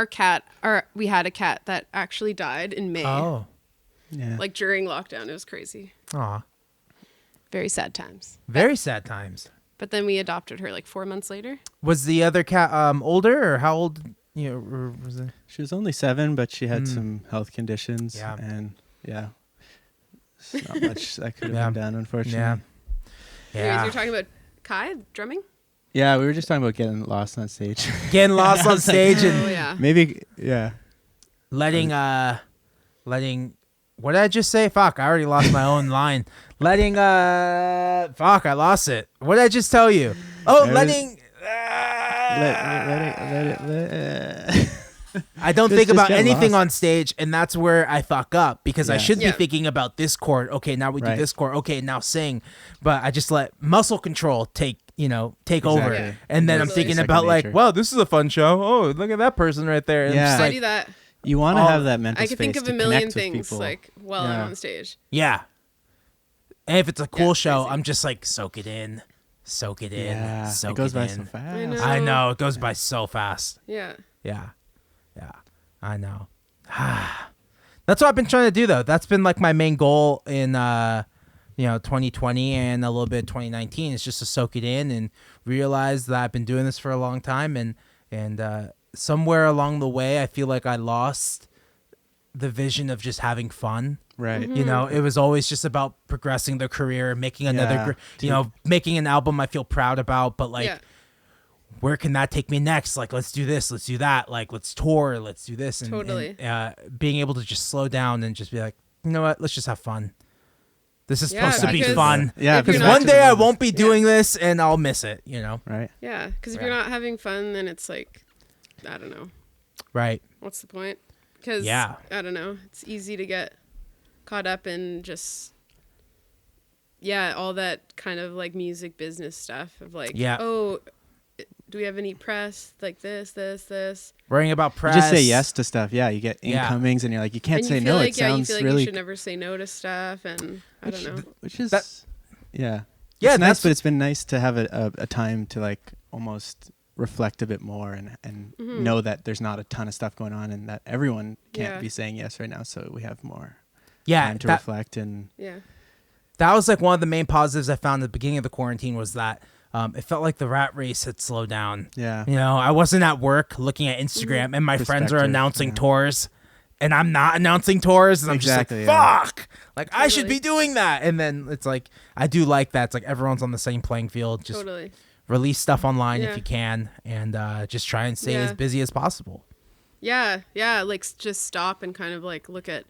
We had a cat that actually died in May. Oh. Yeah. Like during lockdown. It was crazy. Aw. Very sad times. Very sad times. But then we adopted her like 4 months later. Was the other cat older, or how old? Or was it? She was only 7, but she had some health conditions. Yeah. And yeah, there's not much that could have Yeah. been done, unfortunately. Yeah. Anyways, Yeah. you're talking about Kai drumming? Yeah, we were just talking about getting lost on stage. Getting lost on stage and Oh yeah. Maybe, yeah. letting. What did I just say? Fuck! I already lost my own line. Letting. Fuck! I lost it. What did I just tell you? Oh, letting. Let it. I don't Just- think just about get anything lost. on stage, and that's where I fuck up, because I Yeah. should be Yeah. thinking about this chord. Okay, now we do Right. this chord. Okay, now sing. But I just let muscle control take over, Exactly. and then I'm Totally. thinking Second about like, nature. wow, this is a fun show. Oh, look at that person right there. And I'm Yeah. just I like, do that. You want to Oh, have that mental I space could think of to a million connect with things people. like while I'm Yeah. on stage. yeah. And if it's a cool Yeah, show, crazy. I'm just like, soak it in, soak it in, Yeah, soak it goes by in. so fast. I know. I know, it goes by so fast. Yeah. Yeah. I know. That's what I've been trying to do, though. That's been like my main goal in 2020 and a little bit 2019, is just to soak it in and realize that I've been doing this for a long time, and somewhere along the way I feel like I lost the vision of just having fun. Right. Mm-hmm. You know, it was always just about progressing the career, making another, Yeah. making an album I feel proud about, but like, yeah. where can that take me next? Like, let's do this, let's do that. Like, let's tour, let's do this. And, Totally. and, being able to just slow down and just be like, you know what? Let's just have fun. This is Yeah, supposed to be because fun. Yeah, if you're Because not- one day I won't be doing this and I'll miss it, Right. Yeah. Because if you're not having fun, then it's like I don't know. Right. What's the point? Because Yeah. I don't know. It's easy to get caught up in just all that kind of like music business stuff of like, oh, do we have any press like this? Worrying about press. You just say yes to stuff. Yeah, you get incomings, and you're like, you can't say no. Like, it sounds you feel like really. you should never say no to stuff, and I don't know. Which is Yeah, it's nice, but it's been nice to have a time to like almost reflect a bit more and know that there's not a ton of stuff going on and that everyone can't be saying yes right now. So we have more time to reflect and that was like one of the main positives I found at the beginning of the quarantine was that it felt like the rat race had slowed down. Yeah. You know, I wasn't at work looking at Instagram and my friends are announcing tours and I'm not announcing tours and I'm just like, fuck, like I should be doing that. And then it's like, I do like that. It's like everyone's on the same playing field. Just release stuff online if you can and just try and stay as busy as possible. Yeah. Like just stop and kind of like look at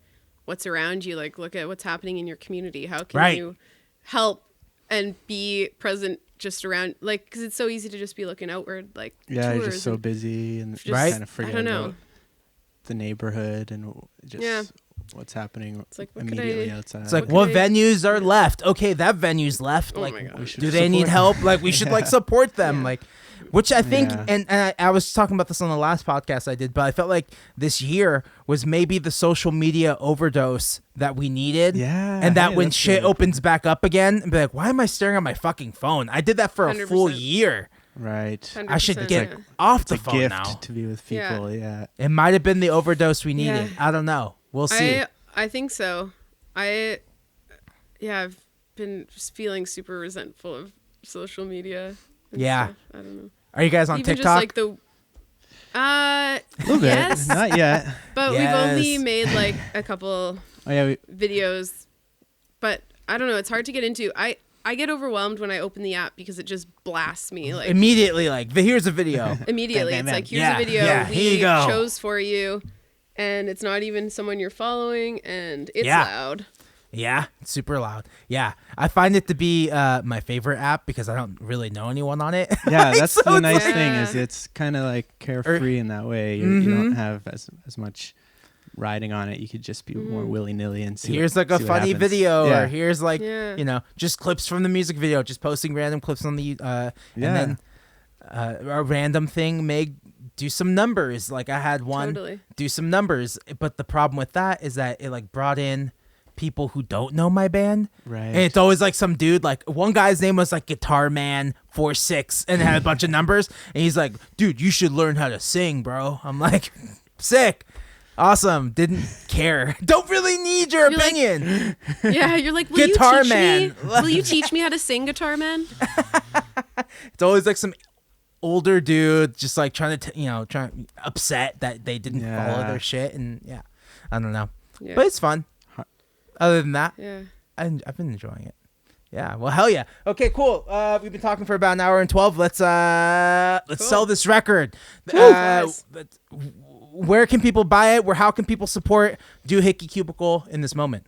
what's around you. Like look at what's happening in your community. How can you help and be present just around, like, because it's so easy to just be looking outward, like you're just so busy and just kind of forget about the neighborhood and just what's happening it's like, immediately outside. It's like, what venues are left? Okay, that venue's left. Oh like, do they need help? Like, we should like support them. Like, which I think, and I was talking about this on the last podcast I did, but I felt like this year was maybe the social media overdose that we needed. Yeah. And that when shit opens back up again, and be like, why am I staring at my fucking phone? I did that for a 100%. full year. Right. 100%. I should get off the It's a phone gift now. to be with people. Yeah. It might have been the overdose we needed. I don't know. We'll see. I think so. I've been just feeling super resentful of social media. Stuff. I don't know. Are you guys on Even TikTok? Just like A little bit. Yes. Not yet. But we've only made like a couple videos. But I don't know. It's hard to get into. I get overwhelmed when I open the app because it just blasts me like immediately. Like, here's a video. Immediately, it's like, here's a video we chose for you, and it's not even someone you're following, and it's loud. Yeah, it's super loud. Yeah, I find it to be my favorite app because I don't really know anyone on it. Yeah, that's so the nice thing is it's kind of like carefree in that way. You don't have as much riding on it. You could just be more willy-nilly and see here's like a funny video or here's like you know, just clips from the music video, just posting random clips on the and then a random thing may do some numbers. Like I had one do some numbers, but the problem with that is that it like brought in people who don't know my band, right? And it's always like some dude, like one guy's name was like Guitar Man 46 and it had a bunch of numbers, and he's like, dude, you should learn how to sing, bro. I'm like, sick. Awesome. Didn't care. Don't really need your opinion. Like, you're like, Guitar Man. Will you teach me how to sing, Guitar Man? It's always like some older dude just like trying to upset that they didn't follow their shit, and I don't know. But it's fun. Other than that, I've been enjoying it. Yeah, well, hell yeah. Okay, cool. We've been talking for about an hour and 12. Let's sell this record. Where can people buy it? How can people support Doohickey Cubicle in this moment?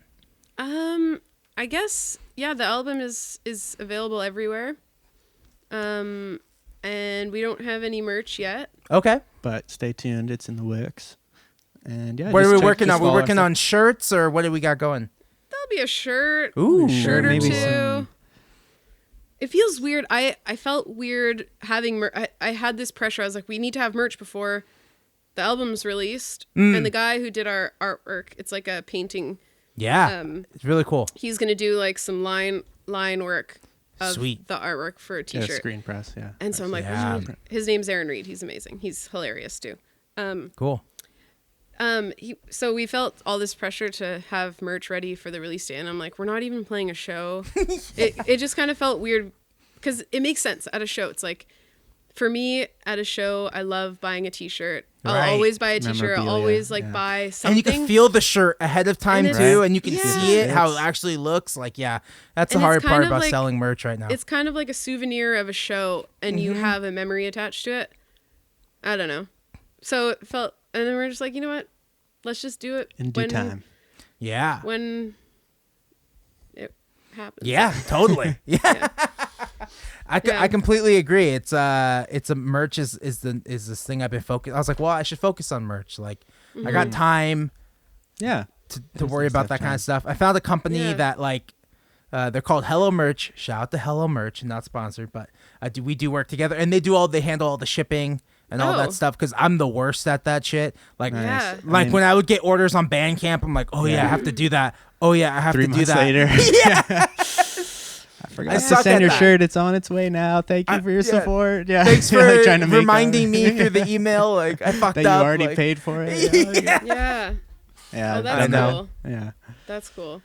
I guess the album is available everywhere. And we don't have any merch yet. Okay, but stay tuned. It's in the works. And what are we working on? We're working on shirts, or what do we got going? There'll be a shirt. Ooh, shirt or maybe two. It feels weird. I felt weird having I had this pressure. I was like, we need to have merch before the album's released. And the guy who did our artwork, it's like a painting. Yeah, it's really cool. He's gonna do like some line work of the artwork for a t-shirt. Yeah, screen press. Yeah. And so I'm like, his name's Aaron Reed. He's amazing. He's hilarious too. Cool. So we felt all this pressure to have merch ready for the release day, and I'm like, we're not even playing a show. It just kind of felt weird because it makes sense at a show. It's like, for me at a show, I love buying a t-shirt. I'll always buy a t-shirt. I'll always buy something. And you can feel the shirt ahead of time too, and you can see it, how it actually looks. Like, that's the hard part about selling merch right now. It's kind of like a souvenir of a show, and you have a memory attached to it. I don't know. So it felt, and then we're just like, you know what? Let's just do it in due time. Yeah. When it happens. Yeah, totally. Yeah. I completely agree. It's a merch is this thing I've been focused. I was like, well, I should focus on merch. Like, I got time. Yeah. To worry about that kind of stuff. I found a company that like they're called Hello Merch. Shout out to Hello Merch, not sponsored, but we do work together, and they handle all the shipping and all that stuff because I'm the worst at that shit. Like, when I would get orders on Bandcamp, I'm like, oh yeah, I have to do that. Oh yeah, I have to do that. Later. Yeah. I forgot to send your shirt. It's on its way now. Thank you for your support. Yeah. Thanks for reminding me through the email. Like, I fucked that up. You already paid for it. Yeah. Yeah. Oh, that's cool. Yeah. That's cool.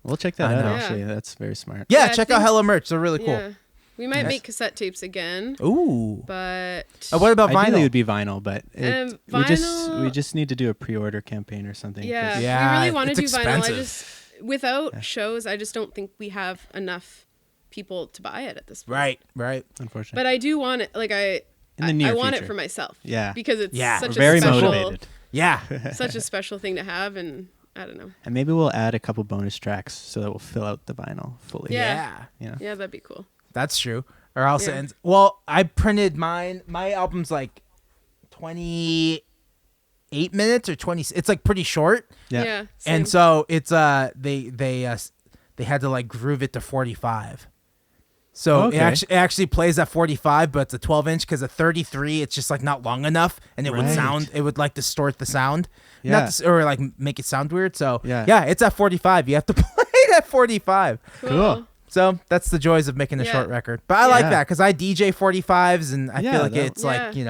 We'll check that out, actually. That's very smart. Yeah, check out Hello Merch. They're really cool. Yeah. We might make cassette tapes again. Ooh. But what about vinyl? Ideally it would be vinyl, but vinyl, we just need to do a pre-order campaign or something. Yeah. We really want to do vinyl. Without shows, I just don't think we have enough people to buy it at this point. Right. Unfortunately. But I do want it. Like I want it for myself. Yeah. Because it's such very a special, motivated. Yeah. such a special thing to have, and I don't know. And maybe we'll add a couple bonus tracks so that we'll fill out the vinyl fully. Yeah. Yeah, that'd be cool. That's true. Or else it ends. Well, I printed mine. My album's like 28 minutes or 20. It's like pretty short. Yeah. And so it's they had to like groove it to 45. So it actually plays at 45, but it's a 12-inch because at 33 it's just like not long enough, and it would like distort the sound, or like make it sound weird. So it's at 45. You have to play it at 45. Cool. So that's the joys of making a short record. But I like that because I DJ 45s, and I feel like it's like Where do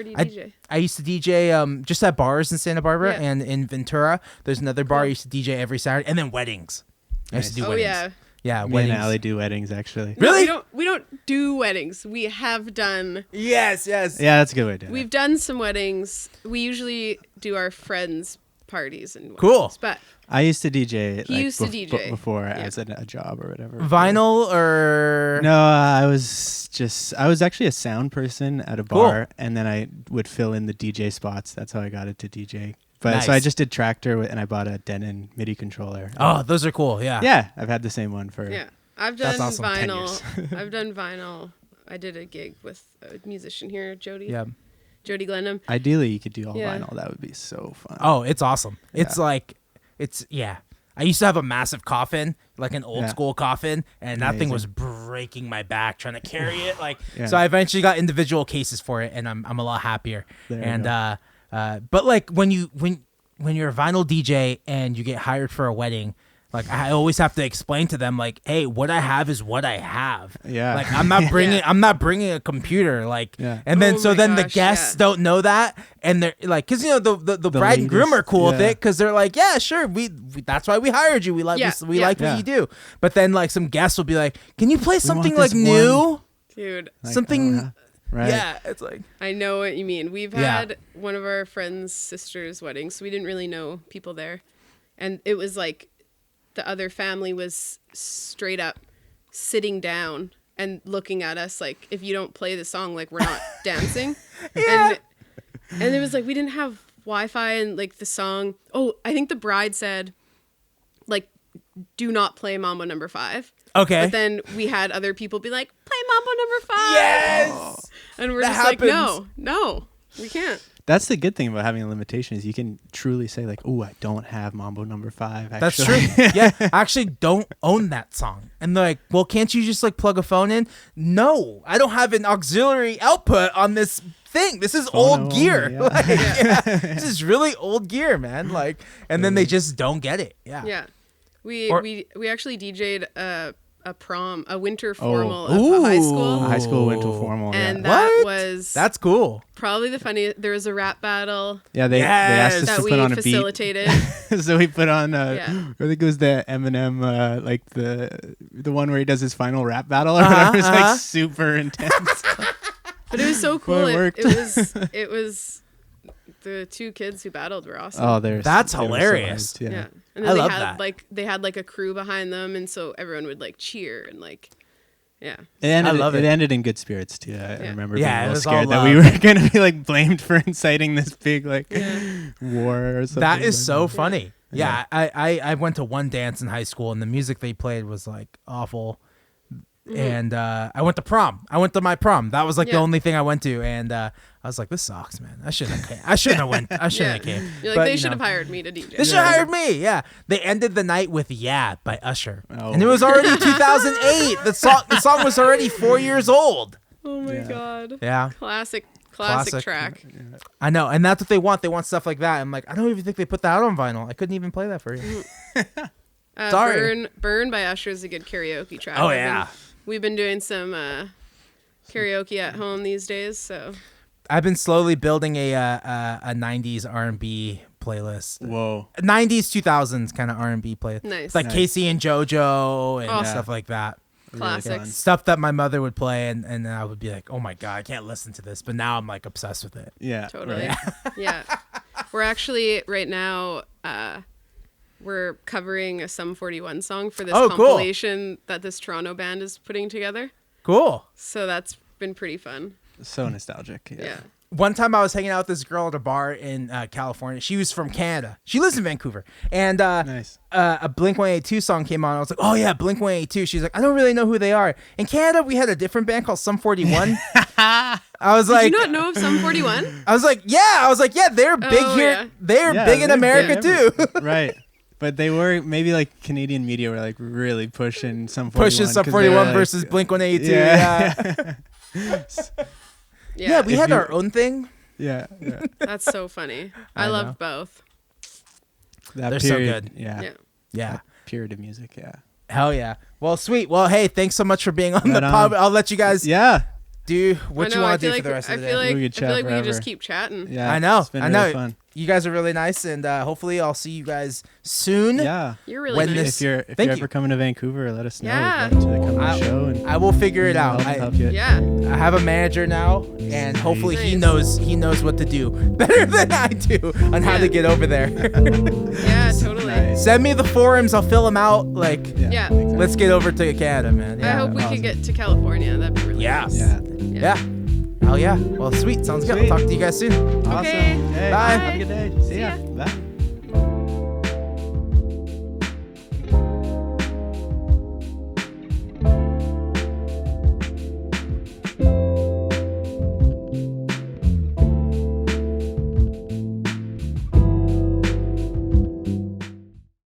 you DJ? I used to DJ just at bars in Santa Barbara and in Ventura. There's another bar I used to DJ every Saturday, and then weddings. I used to do weddings. Yeah, me and Allie do weddings actually. Really? No, we don't do weddings. We have done. Yes. Yeah, that's a good way to do it. We've done some weddings. We usually do our friends' parties and weddings, cool. But I used to DJ. He used to DJ before as a job or whatever. Vinyl or no? I was actually a sound person at a bar, and then I would fill in the DJ spots. That's how I got into DJ. But so I just did Tractor, and I bought a Denon MIDI controller. Oh, those are cool. Yeah. Yeah, I've had the same one for. Yeah, I've done awesome. vinyl. I've done vinyl. I did a gig with a musician here, Jody. Yeah. Jody Glenham. Ideally, you could do all vinyl. That would be so fun. Oh, it's awesome. It's like, I used to have a massive coffin, like an old school coffin, and that thing was breaking my back trying to carry it. So I eventually got individual cases for it, and I'm a lot happier. But like when you're a vinyl DJ and you get hired for a wedding, like I always have to explain to them, like, hey, what I have is what I have. Yeah. Like I'm not bringing a computer. Like, and then the guests don't know that, and they're like, because the bride and groom are cool with it, because they're like, yeah, sure, we that's why we hired you. We like we like what you do. But then like some guests will be like, can you play something like new, dude? Like, something. Right. Yeah, it's like I know what you mean. We've had one of our friends' sister's weddings, so we didn't really know people there, and it was like the other family was straight up sitting down and looking at us like, if you don't play the song, like we're not dancing. And it was like we didn't have Wi-Fi, and like the song. Oh, I think the bride said, like, do not play Mambo Number 5. Okay. But then we had other people be like, play Mambo Number 5. Yes. And we're just like, no, we can't. That's the good thing about having a limitation is you can truly say like, oh, I don't have Mambo Number 5. Actually. That's true. Yeah, I actually don't own that song. And they're like, well, can't you just like plug a phone in? No, I don't have an auxiliary output on this thing. This is old gear. This is really old gear, man. Like, and then they just don't get it. Yeah. Yeah. We actually DJ'd a prom, a winter formal of a high school. A high school winter formal. And that's cool. Probably the funniest. There was a rap battle. Yeah, they asked us to put on a beat. That we facilitated. So we put on, I think it was the Eminem, like the one where he does his final rap battle or whatever. It's like super intense. But it was so cool. It was the two kids who battled were awesome. Oh, that's hilarious. So yeah. And then they had like a crew behind them, and so everyone would like cheer and like, yeah. It ended in good spirits too. I remember being a little scared that we were gonna be like blamed for inciting this big like war or something. That is so funny. Yeah, I went to one dance in high school, and the music they played was like awful. And I went to prom. I went to my prom. That was like the only thing I went to, and I was like, "This sucks, man. I shouldn't have came. I shouldn't have went. I shouldn't have came." You're like, But, they you should know, have hired me to DJ. They should have hired me. Yeah, they ended the night with "Yeah" by Usher, Oh. and it was already 2008. The song was already 4 years old. Oh my Yeah. god. Yeah, Classic Classic. track. I know, and that's what they want. They want stuff like that. I'm like, I don't even think they put that out on vinyl. I couldn't even play that for you. Sorry. Burn by Usher is a good karaoke track. Oh yeah. We've been doing some karaoke at home these days, so I've been slowly building a 90s R&B playlist. Whoa. 90s 2000s kind of R&B playlist. Nice. It's like Nice. Casey and JoJo and Oh. stuff like that. classics. Stuff that my mother would play and I would be like, "Oh my god, I can't listen to this." But now I'm like obsessed with it. Yeah. Totally. right. Yeah. We're actually right now we're covering a Sum 41 song for this Oh, cool. compilation that this Toronto band is putting together. Cool. So that's been pretty fun. So nostalgic. Yeah. One time I was hanging out with this girl at a bar in California. She was from Canada. She lives in Vancouver. And Nice. a Blink-182 song came on. I was like, "Oh yeah, Blink-182." She's like, "I don't really know who they are." In Canada, we had a different band called Sum 41. I was Did like, you not know of Sum 41? I was like, yeah, they're big Oh, here. yeah. They're Yeah, big in they're America big too. Right. But they were maybe like Canadian media were like really pushing some Pushes Sum 41 versus Blink-182. Yeah. Yeah, we If had you- our own thing. Yeah. That's so funny. I know. loved both. That They're so period, good. Yeah. Yeah. Yeah. Period of music. Yeah. Hell yeah. Well, sweet. Well, hey, thanks so much for being on the Right pod. on. I'll let you guys Yeah. do I what know, you I want to feel do like, for the rest I of the feel day. like, We I could feel chat like we could just forever. keep chatting. Yeah. I know. It's been I know. really fun. You guys are really nice, and hopefully I'll see you guys soon. Yeah. You're really When nice. this- If you're Thank ever you. coming to Vancouver, let us know. Yeah. We'd love to come to the I'll- show and I will figure it out. help you. Yeah. I have a manager now, and hopefully he Nice. knows what to do better than I do on how Yeah. to get over there. Yeah, totally. Nice. Send me the forums. I'll fill them out. Like, Yeah. exactly. let's get over to Canada, man. I Yeah. hope we awesome. could get to California. That'd be really Yeah. nice. Yeah. Yeah. Oh yeah. Well, sweet. Sounds good. I'll Sweet. talk to you guys soon. Awesome. Okay. Hey, Bye. Have a good day. See ya. ya. Bye.